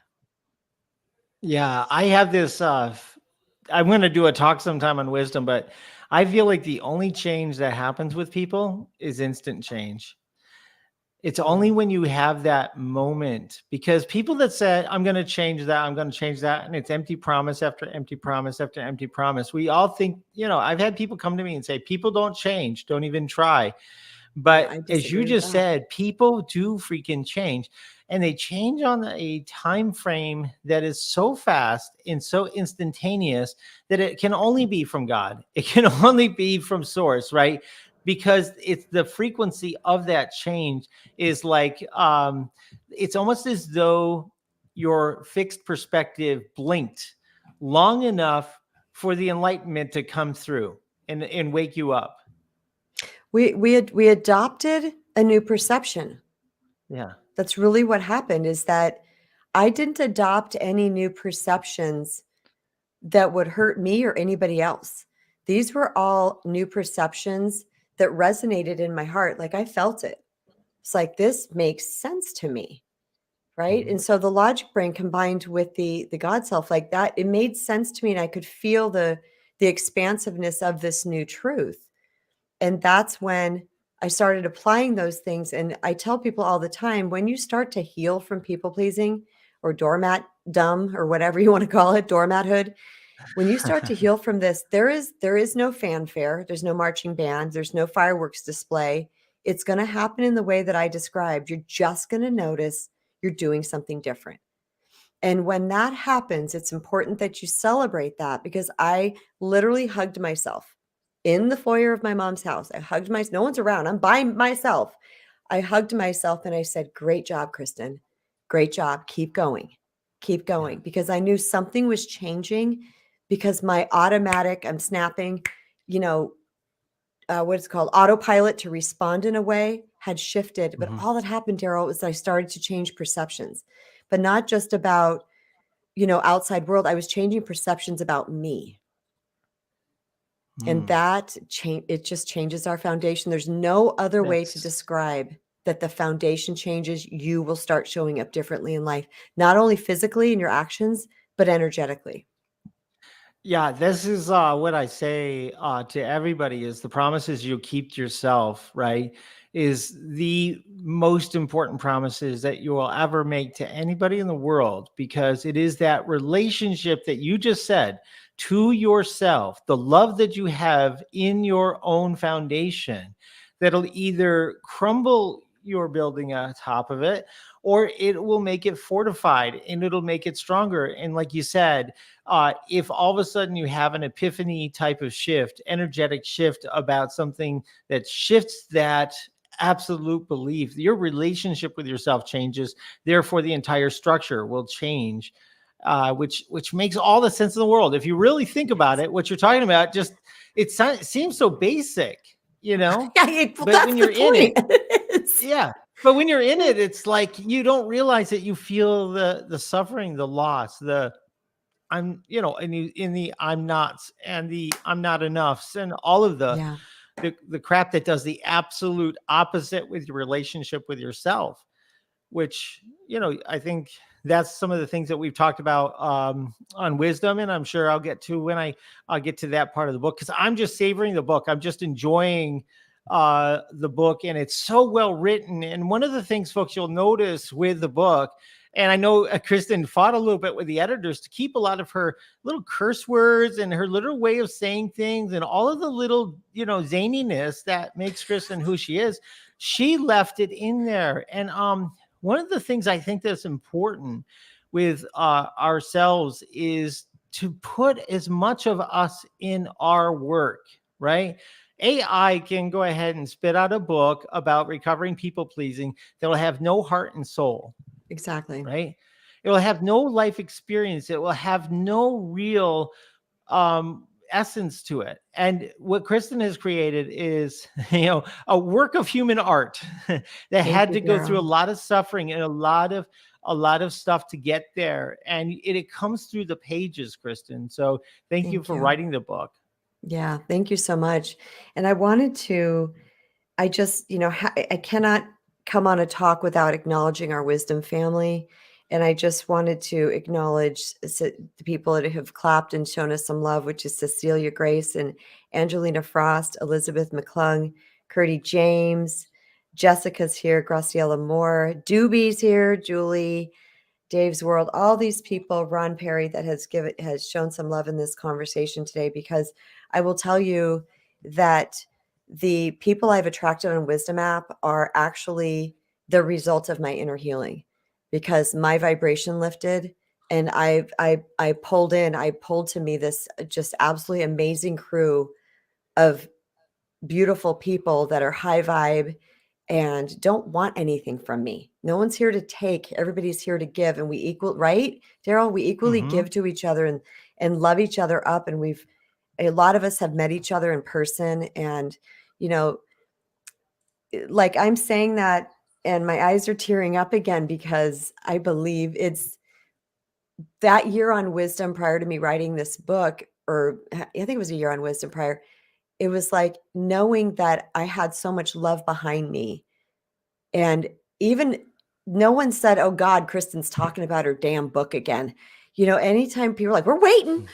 Speaker 2: Yeah, I have this I'm going to do a talk sometime on wisdom, but I feel like the only change that happens with people is instant change. It's only
Speaker 1: Mm.
Speaker 2: when you have that moment, because people that say, I'm going to change that, I'm going to change that, and it's empty promise after empty promise after empty promise. We all think, I've had people come to me and say, people don't change, don't even try.
Speaker 1: Yeah,
Speaker 2: But
Speaker 1: I
Speaker 2: as you
Speaker 1: disagree with
Speaker 2: just
Speaker 1: that.
Speaker 2: said, people do freaking change, and they change on a time frame that is so fast and so instantaneous that it can only be from God. It can only be from source, right? Because it's the frequency of that change is like it's almost as though your fixed perspective blinked long enough for the enlightenment to come through and wake you up.
Speaker 1: We adopted a new perception.
Speaker 2: Yeah.
Speaker 1: That's really what happened, is that I didn't adopt any new perceptions that would hurt me or anybody else. These were all new perceptions that resonated in my heart. Like, I felt it. It's like, this makes sense to me. Right.
Speaker 2: Mhm.
Speaker 1: And so the logic brain combined with the God self, like that, it made sense to me. And I could feel the expansiveness of this new truth. And that's when I started applying those things. And I tell people all the time, when you start to heal from people pleasing or doormat dumb or whatever you want to call it, doormathood, when you start to heal from this, there is no fanfare, there's no marching band, there's no fireworks display. It's going to happen in the way that I described. You're just going to notice you're doing something different. And when that happens, it's important that you celebrate that, because I literally hugged myself in the foyer of my mom's house. I hugged myself. No one's around. I'm by myself. I hugged myself and I said, great job, Kristen. Great job. Keep going. Keep
Speaker 2: Yeah.
Speaker 1: going. Because I knew something was changing, because my automatic, I'm snapping, you know, what it's called, autopilot to respond in a way had shifted. But
Speaker 2: Mhm.
Speaker 1: all that happened, Daryl, was I started to change perceptions, but not just about, outside world. I was changing perceptions about me. And
Speaker 2: Mm.
Speaker 1: that change, it just changes our foundation. There's no other way to
Speaker 2: That's
Speaker 1: describe that. The foundation changes, you will start showing up differently in life, not only physically in your actions, but energetically.
Speaker 2: Yeah, this is what I say to everybody is the promises you keep to yourself, right? Is the most important promises that you will ever make to anybody in the world, because it is that relationship that you just said to yourself, the love that you have in your own foundation that'll either crumble your building on top of it, or it will make it fortified and it'll make it stronger. And like you said, if all of a sudden you have an epiphany type of shift, energetic shift about something that shifts that absolute belief, your relationship with yourself changes. Therefore, the entire structure will change, which makes all the sense in the world. If you really think about it, what you're talking about just it seems so basic, you know.
Speaker 1: Well,
Speaker 2: But when
Speaker 1: that's the
Speaker 2: you're in it,
Speaker 1: point. It is.
Speaker 2: yeah. But when you're in it, it's like you don't realize that you feel the suffering, the loss, the I'm, in the I'm nots and the I'm not enoughs and all of
Speaker 1: Yeah.
Speaker 2: the crap that does the absolute opposite with your relationship with yourself, which, I think that's some of the things that we've talked about on wisdom. And I'm sure I'll get to when I'll get to that part of the book, because I'm just savoring the book. I'm just enjoying the book, and it's so well written. And one of the things, folks, you'll notice with the book, and I know Kristen fought a little bit with the editors to keep a lot of her little curse words and her little way of saying things and all of the little, zaniness that makes Kristen who she is. She left it in there. And one of the things I think that's important with ourselves is to put as much of us in our work, right? AI can go ahead and spit out a book about recovering people pleasing that will have no heart and soul.
Speaker 1: Exactly.
Speaker 2: Right? It will have no life experience. It will have no real essence to it. And what Kristen has created is, a work of human art that
Speaker 1: Thank
Speaker 2: had
Speaker 1: you,
Speaker 2: to go through a
Speaker 1: Daryl.
Speaker 2: lot of suffering and a lot of stuff to get there. And it comes through the pages, Kristen. So thank you
Speaker 1: Thank
Speaker 2: for
Speaker 1: you.
Speaker 2: writing the book.
Speaker 1: Yeah, thank you so much. And I just, I cannot come on a talk without acknowledging our wisdom family. And I just wanted to acknowledge the people that have clapped and shown us some love, which is Cecilia Grace and Angelina Frost, Elizabeth McClung, Curdy James, Jessica's here, Graciela Moore, Doobie's here, Julie, Dave's World, all these people, Ron Perry, that has shown some love in this conversation today, because I will tell you that the people I've attracted on Wisdom app are actually the result of my inner healing, because my vibration lifted and I pulled to me this just absolutely amazing crew of beautiful people that are high vibe and don't want anything from me. No one's here to take, everybody's here to give, and right, Daryl, we equally
Speaker 2: Mm-hmm.
Speaker 1: give to each other and love each other up. And a lot of us have met each other in person, and like I'm saying that and my eyes are tearing up again, because I believe it's that year on Wisdom prior to me writing this book, or I think it was a year on Wisdom prior. It was like knowing that I had so much love behind me. And even no one said, "Oh God, Kristen's talking about her damn book again." Anytime people are like, we're waiting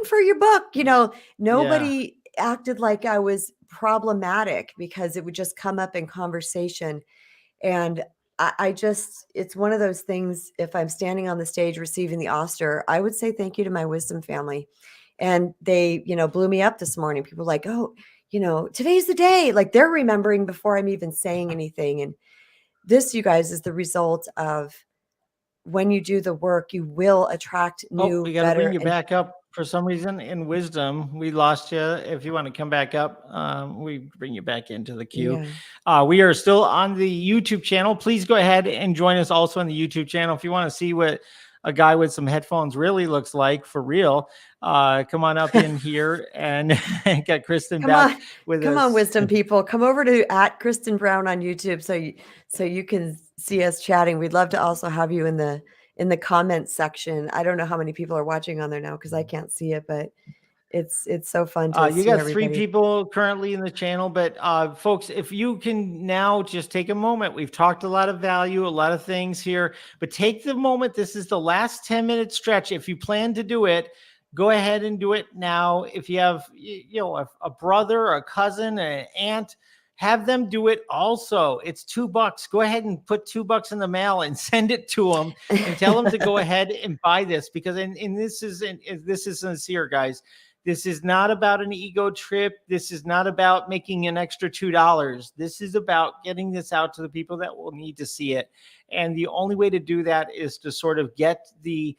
Speaker 1: for your book,
Speaker 2: Yeah.
Speaker 1: nobody acted like I was problematic, because it would just come up in conversation. And it's one of those things. If I'm standing on the stage receiving the Oster, I would say thank you to my wisdom family. And they, blew me up this morning. People were like, "Oh, today's the day." Like they're remembering before I'm even saying anything. And this, you guys, is the result of when you do the work, you will attract
Speaker 2: Oh,
Speaker 1: new,
Speaker 2: we got to bring
Speaker 1: better,
Speaker 2: you
Speaker 1: and
Speaker 2: back up for some reason in wisdom. We lost you. If you want to come back up, we bring you back into the queue.
Speaker 1: yeah.
Speaker 2: We are still on the YouTube channel. Please go ahead and join us also on the YouTube channel. If you want to see what a guy with some headphones really looks like for real, come on up in here and get Kristen back with
Speaker 1: Come on,
Speaker 2: us.
Speaker 1: wisdom people, come over to @Kristen Brown on YouTube so you can see us chatting. We'd love to also have you in the comments section. I don't know how many people are watching on there now, because I can't see it, but it's so fun to
Speaker 2: You
Speaker 1: see
Speaker 2: got 3
Speaker 1: everybody.
Speaker 2: people currently in the channel, but folks, if you can now just take a moment. We've talked a lot of value, a lot of things here, but take the moment. This is the last 10-minute stretch. If you plan to do it, go ahead and do it now. If you have, a brother, a cousin, an aunt, have them do it also. It's $2. Go ahead and put $2 in the mail and send it to them and tell them to go ahead and buy this, because this is sincere, guys. This is not about an ego trip. This is not about making an extra $2. This is about getting this out to the people that will need to see it. And the only way to do that is to sort of get the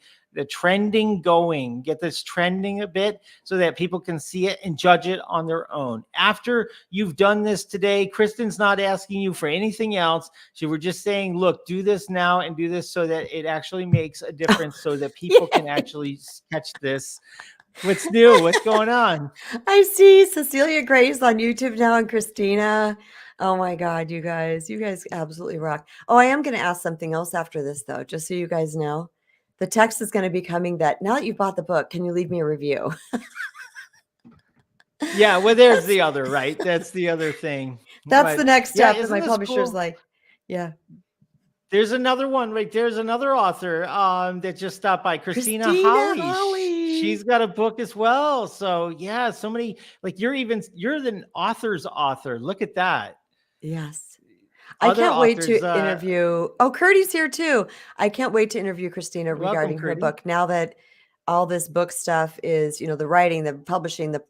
Speaker 2: trending going, get this trending a bit so that people can see it and judge it on their own. After you've done this today, Kristen's not asking you for anything else. She were just saying, look, do this now and do this so that it actually makes a difference, so that people can actually catch this. What's new? What's going on?
Speaker 1: I see Cecilia Grace on YouTube now, and Christina. Oh my God, you guys absolutely rock. Oh, I am going to ask something else after this, though, just so you guys know. The text is going to be coming that now that you've bought the book, can you leave me a review?
Speaker 2: Yeah, well, there's the other, right? That's the other thing.
Speaker 1: That's
Speaker 2: But
Speaker 1: the next
Speaker 2: yeah,
Speaker 1: step that
Speaker 2: isn't
Speaker 1: my
Speaker 2: this
Speaker 1: publisher's
Speaker 2: cool?
Speaker 1: like, yeah.
Speaker 2: There's another one, right? There's another author that just stopped by, Christina
Speaker 1: Christina
Speaker 2: Holly.
Speaker 1: Holly.
Speaker 2: she's got a book as well. So yeah, so many, like you're the author's author. Look at that.
Speaker 1: Yes. I
Speaker 2: Other
Speaker 1: can't wait
Speaker 2: authors,
Speaker 1: to interview. Oh, Curdy's here too. I can't wait to interview Christina
Speaker 2: welcome,
Speaker 1: regarding her
Speaker 2: Curdy.
Speaker 1: book. Now that all this book stuff is, the writing, the publishing, the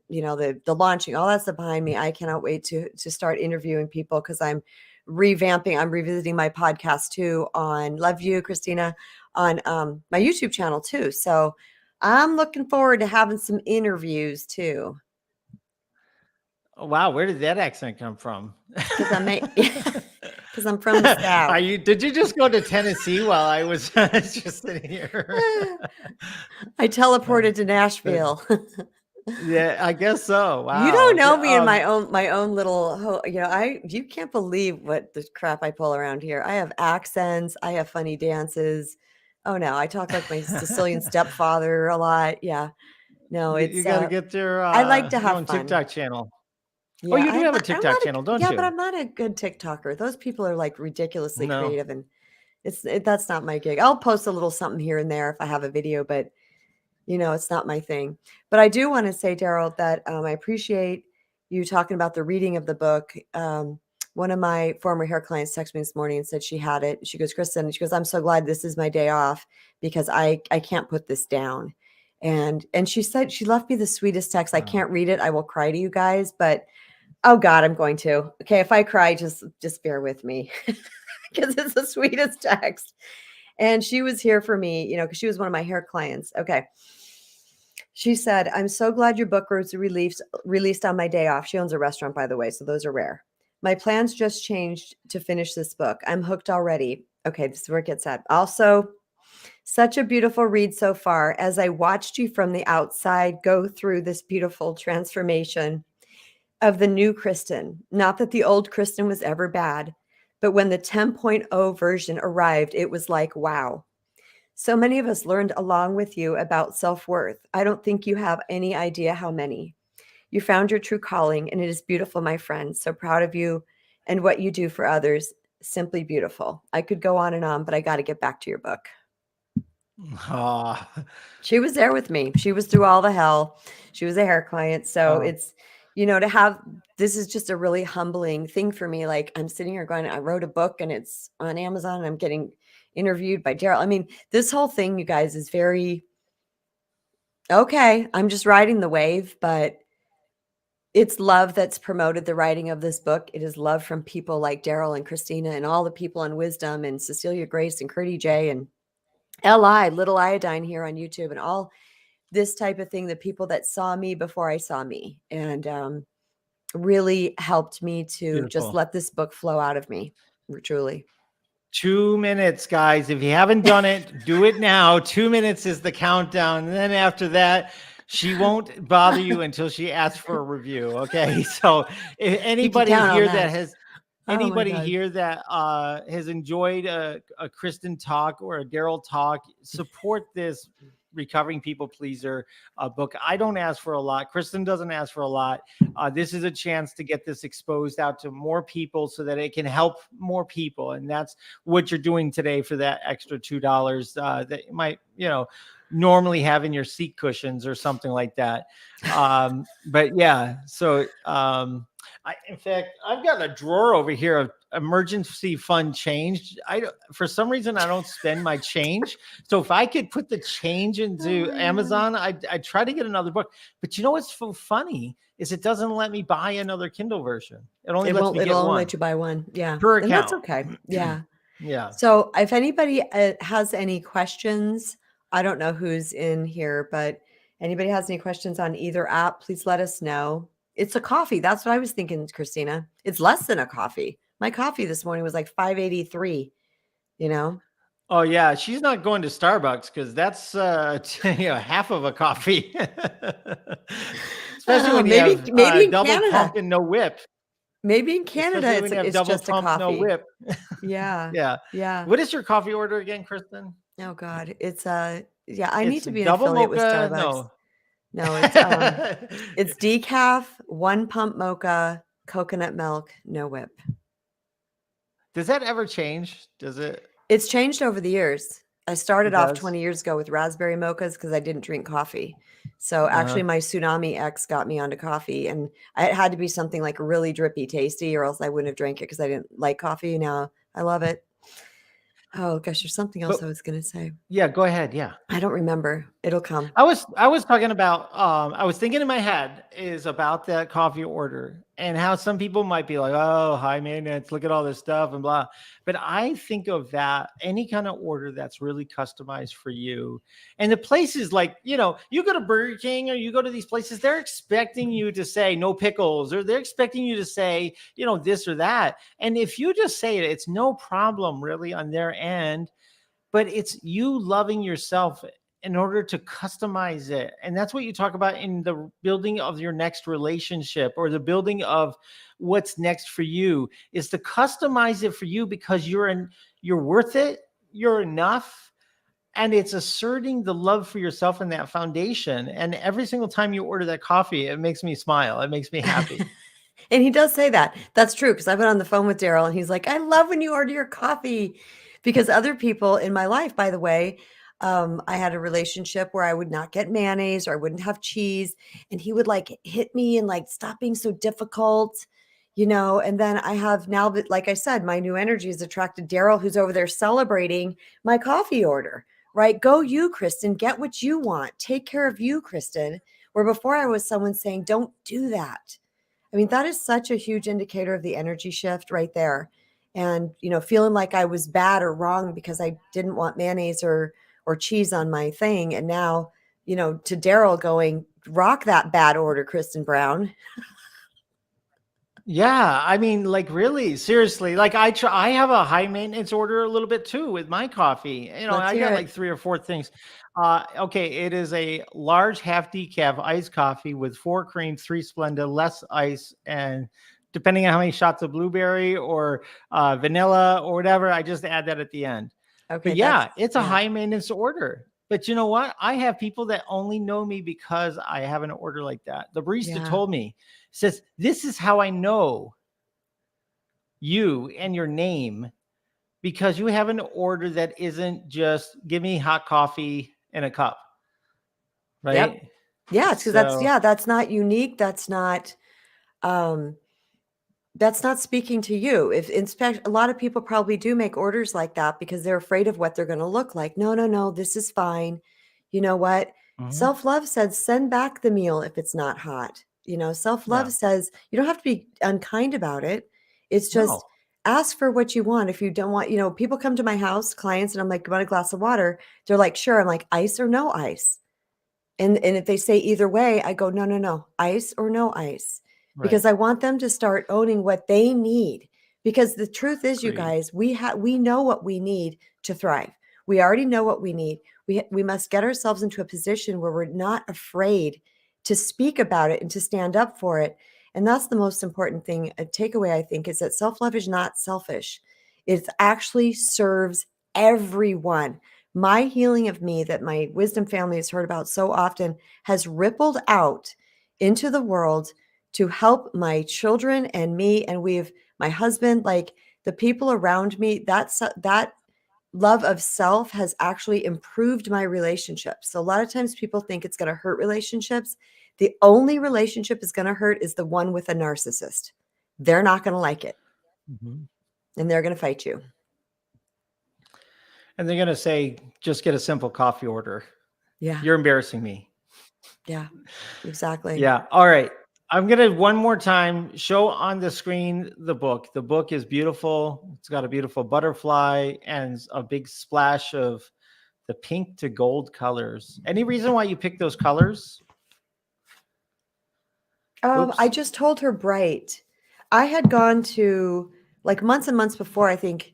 Speaker 1: launching, all that stuff behind me, I cannot wait to start interviewing people because I'm revisiting my podcast too on Love You, Christina, on my YouTube channel too. So I'm looking forward to having some interviews too.
Speaker 2: Oh, wow, where did that accent come from?
Speaker 1: Because because I'm from the South.
Speaker 2: Did you just go to Tennessee while I was just sitting here?
Speaker 1: I teleported to Nashville.
Speaker 2: Yeah, I guess so.
Speaker 1: You don't
Speaker 2: Wow.
Speaker 1: know me in my own little, you can't believe what the crap I pull around here. I have accents, I have funny dances. Oh no, I talk like my Sicilian stepfather a lot. Yeah. No,
Speaker 2: You
Speaker 1: it's
Speaker 2: got to get
Speaker 1: I like to
Speaker 2: your
Speaker 1: have
Speaker 2: own
Speaker 1: fun.
Speaker 2: TikTok channel. Oh,
Speaker 1: Yeah,
Speaker 2: you do have a TikTok channel, don't
Speaker 1: yeah,
Speaker 2: you?
Speaker 1: but I'm not a good TikToker. Those people are like ridiculously
Speaker 2: No.
Speaker 1: creative and that's not my gig. I'll post a little something here and there if I have a video, but it's not my thing. But I do want to say, Daryl, that I appreciate you talking about the reading of the book. One of my former hair clients texted me this morning and said she had it. She goes, Kristen, she goes, I'm so glad this is my day off because I can't put this down. And she said she left me the sweetest text. I
Speaker 2: Wow.
Speaker 1: can't read it. I will cry to you guys, but oh God, I'm going to. Okay, if I cry, just bear with me because it's the sweetest text. And she was here for me, because she was one of my hair clients. Okay. She said, I'm so glad your book was released on my day off. She owns a restaurant, by the way, so those are rare. My plans just changed to finish this book. I'm hooked already. Okay, this is where it gets at. Also, such a beautiful read so far as I watched you from the outside go through this beautiful transformation of the new Kristen. Not that the old Kristen was ever bad, but when the 10.0 version arrived, it was like, wow. So many of us learned along with you about self-worth. I don't think you have any idea how many. You found your true calling, and it is beautiful, my friend. So proud of you and what you do for others. Simply beautiful. I could go on and on, but I got to get back to your book.
Speaker 2: Oh.
Speaker 1: She was there with me. She was through all the hell. She was a hair client. So it's, to have, this is just a really humbling thing for me. Like I'm sitting here going, I wrote a book and it's on Amazon and I'm getting interviewed by Daryl. I mean, this whole thing, you guys, is very, okay, I'm just riding the wave, but it's love that's promoted the writing of this book. It is love from people like Daryl and Christina and all the people on Wisdom and Cecilia Grace and Curdy J and LI, Little Iodine here on YouTube and all this type of thing, the people that saw me before I saw me and really helped me to just let this book flow out of me, truly.
Speaker 2: 2 minutes, guys. If you haven't done it, do it now. 2 minutes is the countdown. And then after that, she won't bother you until she asks for a review. Okay. So if anybody here that has has enjoyed a Kristen talk or a Daryl talk, support this Recovering People Pleaser book. I don't ask for a lot. Kristen doesn't ask for a lot. This is a chance to get this exposed out to more people so that it can help more people. And that's what you're doing today for that extra $2 that you might, normally have in your seat cushions or something like that. But yeah, so in fact, I've got a drawer over here of emergency fund change. For some reason, I don't spend my change. So if I could put the change into Amazon, I'd try to get another book. But you know what's so funny is it doesn't let me buy another Kindle version. It only lets me get one.
Speaker 1: It'll only let you buy one. Yeah.
Speaker 2: Per account.
Speaker 1: And that's okay. Yeah.
Speaker 2: Yeah.
Speaker 1: So if anybody has any questions, I don't know who's in here, but anybody has any questions on either app, please let us know. It's a coffee. That's what I was thinking, Christina. It's less than a coffee. My coffee this morning was like $5.83,
Speaker 2: Oh yeah, she's not going to Starbucks because that's half of a coffee. Especially when you have double
Speaker 1: Canada.
Speaker 2: pump and no whip.
Speaker 1: Maybe in Canada it's just a coffee.
Speaker 2: No whip.
Speaker 1: Yeah.
Speaker 2: Yeah.
Speaker 1: Yeah.
Speaker 2: What is your coffee order again, Kristen?
Speaker 1: Oh God. It's I need to be an
Speaker 2: double
Speaker 1: affiliate
Speaker 2: mocha,
Speaker 1: with Starbucks. No, it's decaf, 1 pump mocha, coconut milk, no whip.
Speaker 2: Does that ever change? Does it?
Speaker 1: It's changed over the years. I started
Speaker 2: It
Speaker 1: off
Speaker 2: does.
Speaker 1: 20 years ago with raspberry mochas because I didn't drink coffee. So
Speaker 2: Uh-huh.
Speaker 1: actually, my tsunami ex got me onto coffee, and it had to be something like really drippy tasty, or else I wouldn't have drank it because I didn't like coffee. Now I love it. Oh gosh, there's something else
Speaker 2: But
Speaker 1: I was going to say.
Speaker 2: yeah, go ahead. Yeah.
Speaker 1: I don't remember. It'll come.
Speaker 2: I was talking about I was thinking in my head is about that coffee order and how some people might be like, oh, high maintenance, look at all this stuff and blah. But I think of that any kind of order that's really customized for you. And the places like, you go to Burger King or you go to these places, they're expecting you to say no pickles, or they're expecting you to say, this or that. And if you just say it, it's no problem really on their end, but it's you loving yourself in order to customize it. And that's what you talk about in the building of your next relationship, or the building of what's next for you, is to customize it for you because you're worth it, you're enough. And it's asserting the love for yourself in that foundation. And every single time you order that coffee, it makes me smile. It makes me happy.
Speaker 1: And he does say that. That's true, because I've been on the phone with Daryl and he's like, I love when you order your coffee. Because other people in my life, by the way, I had a relationship where I would not get mayonnaise or I wouldn't have cheese. And he would like hit me and like, stop being so difficult, And then I have now that, like I said, my new energy has attracted Daryl, who's over there celebrating my coffee order, right? Go you, Kristen, get what you want. Take care of you, Kristen. Where before I was someone saying, don't do that. I mean, that is such a huge indicator of the energy shift right there. And, feeling like I was bad or wrong because I didn't want mayonnaise or cheese on my thing. And now, to Daryl going, rock that bad order, Kristen Brown.
Speaker 2: Yeah, I mean, like really, seriously. Like I have a high maintenance order a little bit too with my coffee.
Speaker 1: Let's
Speaker 2: I
Speaker 1: hear
Speaker 2: got
Speaker 1: it.
Speaker 2: like three or four things. Okay, it is a large half decaf iced coffee with 4 creams, 3 Splenda, less ice, and depending on how many shots of blueberry or vanilla or whatever, I just add that at the end.
Speaker 1: Okay,
Speaker 2: But yeah,
Speaker 1: that's
Speaker 2: it's a
Speaker 1: yeah.
Speaker 2: high maintenance order. But you know what? I have people that only know me because I have an order like that. The barista
Speaker 1: Yeah.
Speaker 2: told me, says, this is how I know you and your name, because you have an order that isn't just give me hot coffee in a cup,
Speaker 1: Yep.
Speaker 2: right?
Speaker 1: Yeah, it's because
Speaker 2: So,
Speaker 1: that's not unique. Um That's not speaking to you. If inspect A lot of people probably do make orders like that because they're afraid of what they're gonna look like. No, no, no, this is fine. You know what?
Speaker 2: mhm,
Speaker 1: Self-love says send back the meal if it's not hot. Self-love
Speaker 2: yeah,
Speaker 1: says you don't have to be unkind about it. It's just
Speaker 2: no,
Speaker 1: ask for what you want. If you don't want, people come to my house, clients, and I'm like, "You want a glass of water?" They're like, "Sure." I'm like, "Ice or no ice?" And if they say either way, I go, "No, no, no. Ice or no ice."
Speaker 2: right,
Speaker 1: Because I want them to start owning what they need. Because the truth is, you
Speaker 2: agreed.
Speaker 1: guys, we know what we need to thrive. We already know what we need. We must get ourselves into a position where we're not afraid to speak about it and to stand up for it. And that's the most important thing. A takeaway, I think, is that self-love is not selfish. It actually serves everyone. My healing of me that my wisdom family has heard about so often has rippled out into the world to help my children and me. And my husband, like the people around me, that love of self has actually improved my relationships. So a lot of times people think it's going to hurt relationships. The only relationship is going to hurt is the one with a narcissist. They're not going to like it
Speaker 2: Mhm.
Speaker 1: and they're going to fight you.
Speaker 2: And they're gonna say, just get a simple coffee order.
Speaker 1: Yeah.
Speaker 2: You're embarrassing me.
Speaker 1: Yeah. Exactly.
Speaker 2: Yeah. All right. I'm going to one more time show on the screen the book. The book is beautiful. It's got a beautiful butterfly and a big splash of the pink to gold colors. Any reason why you picked those colors?
Speaker 1: I
Speaker 2: Oops.
Speaker 1: just told her bright. I had gone to, like, months and months before, I think,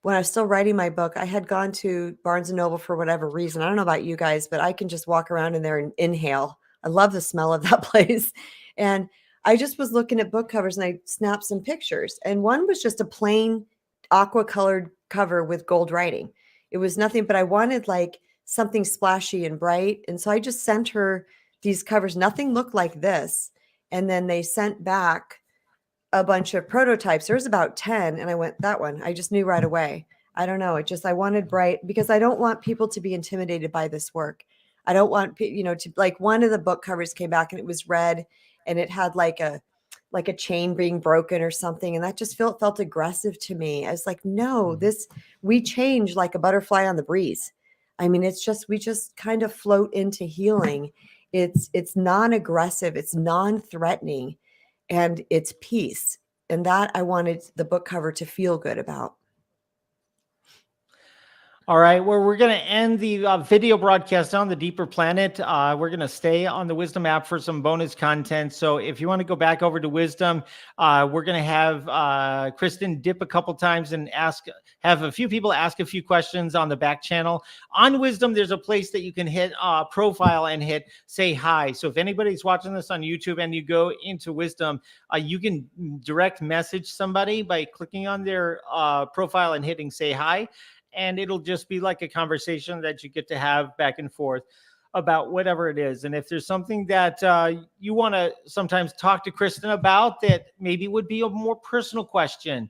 Speaker 1: when I was still writing my book, I had gone to Barnes and Noble for whatever reason. I don't know about you guys, but I can just walk around in there and inhale. I love the smell of that place. And I just was looking at book covers and I snapped some pictures. And one was just a plain aqua colored cover with gold writing. It was nothing, but I wanted like something splashy and bright. And so I just sent her these covers. Nothing looked like this. And then they sent back a bunch of prototypes. There was about 10. And I went, that one. I just knew right away. I don't know. I wanted bright because I don't want people to be intimidated by this work. I don't want, to like one of the book covers came back and it was red and it had like a chain being broken or something. And that just felt aggressive to me. I was like, no, we change like a butterfly on the breeze. I mean, we just kind of float into healing. It's non-aggressive, it's non-threatening, and it's peace. And that I wanted the book cover to feel good about.
Speaker 2: All right, well, we're going to end the video broadcast on the Deeper Planet. We're going to stay on the Wisdom app for some bonus content. So if you want to go back over to Wisdom, we're going to have Kristen dip a couple times and have a few people ask a few questions on the back channel. On Wisdom, there's a place that you can hit profile and hit say hi. So if anybody's watching this on YouTube and you go into Wisdom, you can direct message somebody by clicking on their profile and hitting say hi. And it'll just be like a conversation that you get to have back and forth about whatever it is. And if there's something that you want to sometimes talk to Kristen about that maybe would be a more personal question,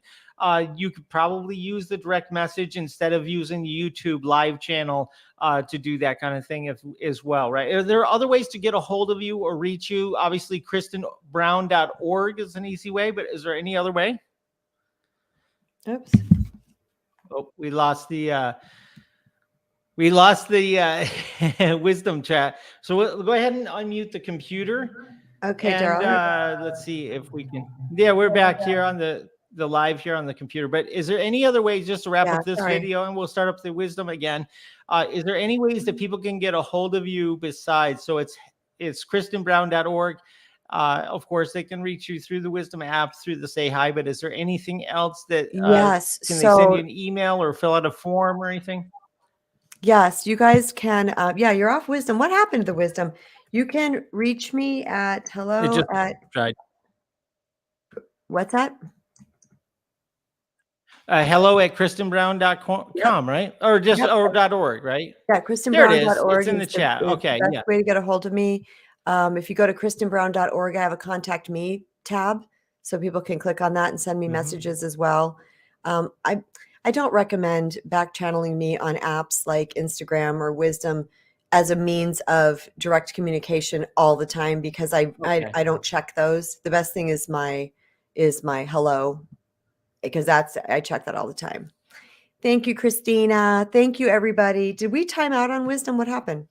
Speaker 2: you could probably use the direct message instead of using the YouTube live channel to do that kind of thing as well, right? Are there other ways to get a hold of you or reach you? Obviously, kristenbrown.org is an easy way, but is there any other way?
Speaker 1: Oops.
Speaker 2: Oh, we lost the Wisdom chat. So we'll go ahead and unmute the computer.
Speaker 1: Okay,
Speaker 2: and
Speaker 1: Daryl.
Speaker 2: let's see if we can. Yeah, we're back here on the live here on the computer. But is there any other ways, just to wrap up this video, and we'll start up the Wisdom again? Is there any ways that people can get a hold of you besides? So it's kristenbrown.org. Of course, they can reach you through the Wisdom app, through the Say Hi, but is there anything else that
Speaker 1: yes,
Speaker 2: can they send you an email or fill out a form or anything?
Speaker 1: Yes, you guys can. Yeah, you're off Wisdom. What happened to the Wisdom? You can reach me at what's that?
Speaker 2: Hello at kristenbrown.com, right? Or just .org, right?
Speaker 1: Yeah, kristenbrown.org.
Speaker 2: There it is. It's in the chat. Okay,
Speaker 1: the best way to get a hold of me. If you go to kristenbrown.org, I have a contact me tab, so people can click on that and send me messages as well. I don't recommend back channeling me on apps like Instagram or Wisdom as a means of direct communication all the time because I don't check those. The best thing is my hello, because I check that all the time. Thank you, Christina. Thank you, everybody. Did we time out on Wisdom? What happened?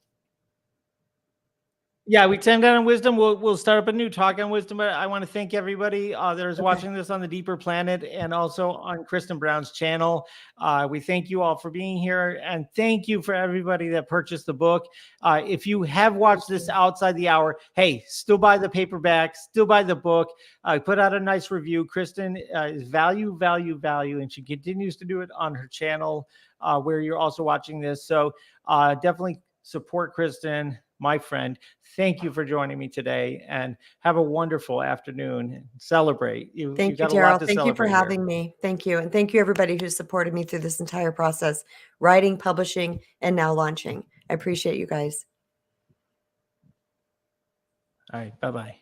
Speaker 2: Yeah, we timed out on Wisdom. We'll start up a new talk on Wisdom. But I want to thank everybody that is watching this on the Deeper Planet and also on Kristen Brown's channel. We thank you all for being here, and thank you for everybody that purchased the book. If you have watched this outside the hour, hey, still buy the paperback, still buy the book. Put out a nice review. Kristen is value, and she continues to do it on her channel where you're also watching this. So definitely support Kristen, my friend. Thank you for joining me today, and have a wonderful afternoon. Celebrate.
Speaker 1: Thank you, Daryl. Thank you for having me. Thank you. And thank you, everybody who supported me through this entire process, writing, publishing, and now launching. I appreciate you guys.
Speaker 2: All right. Bye-bye.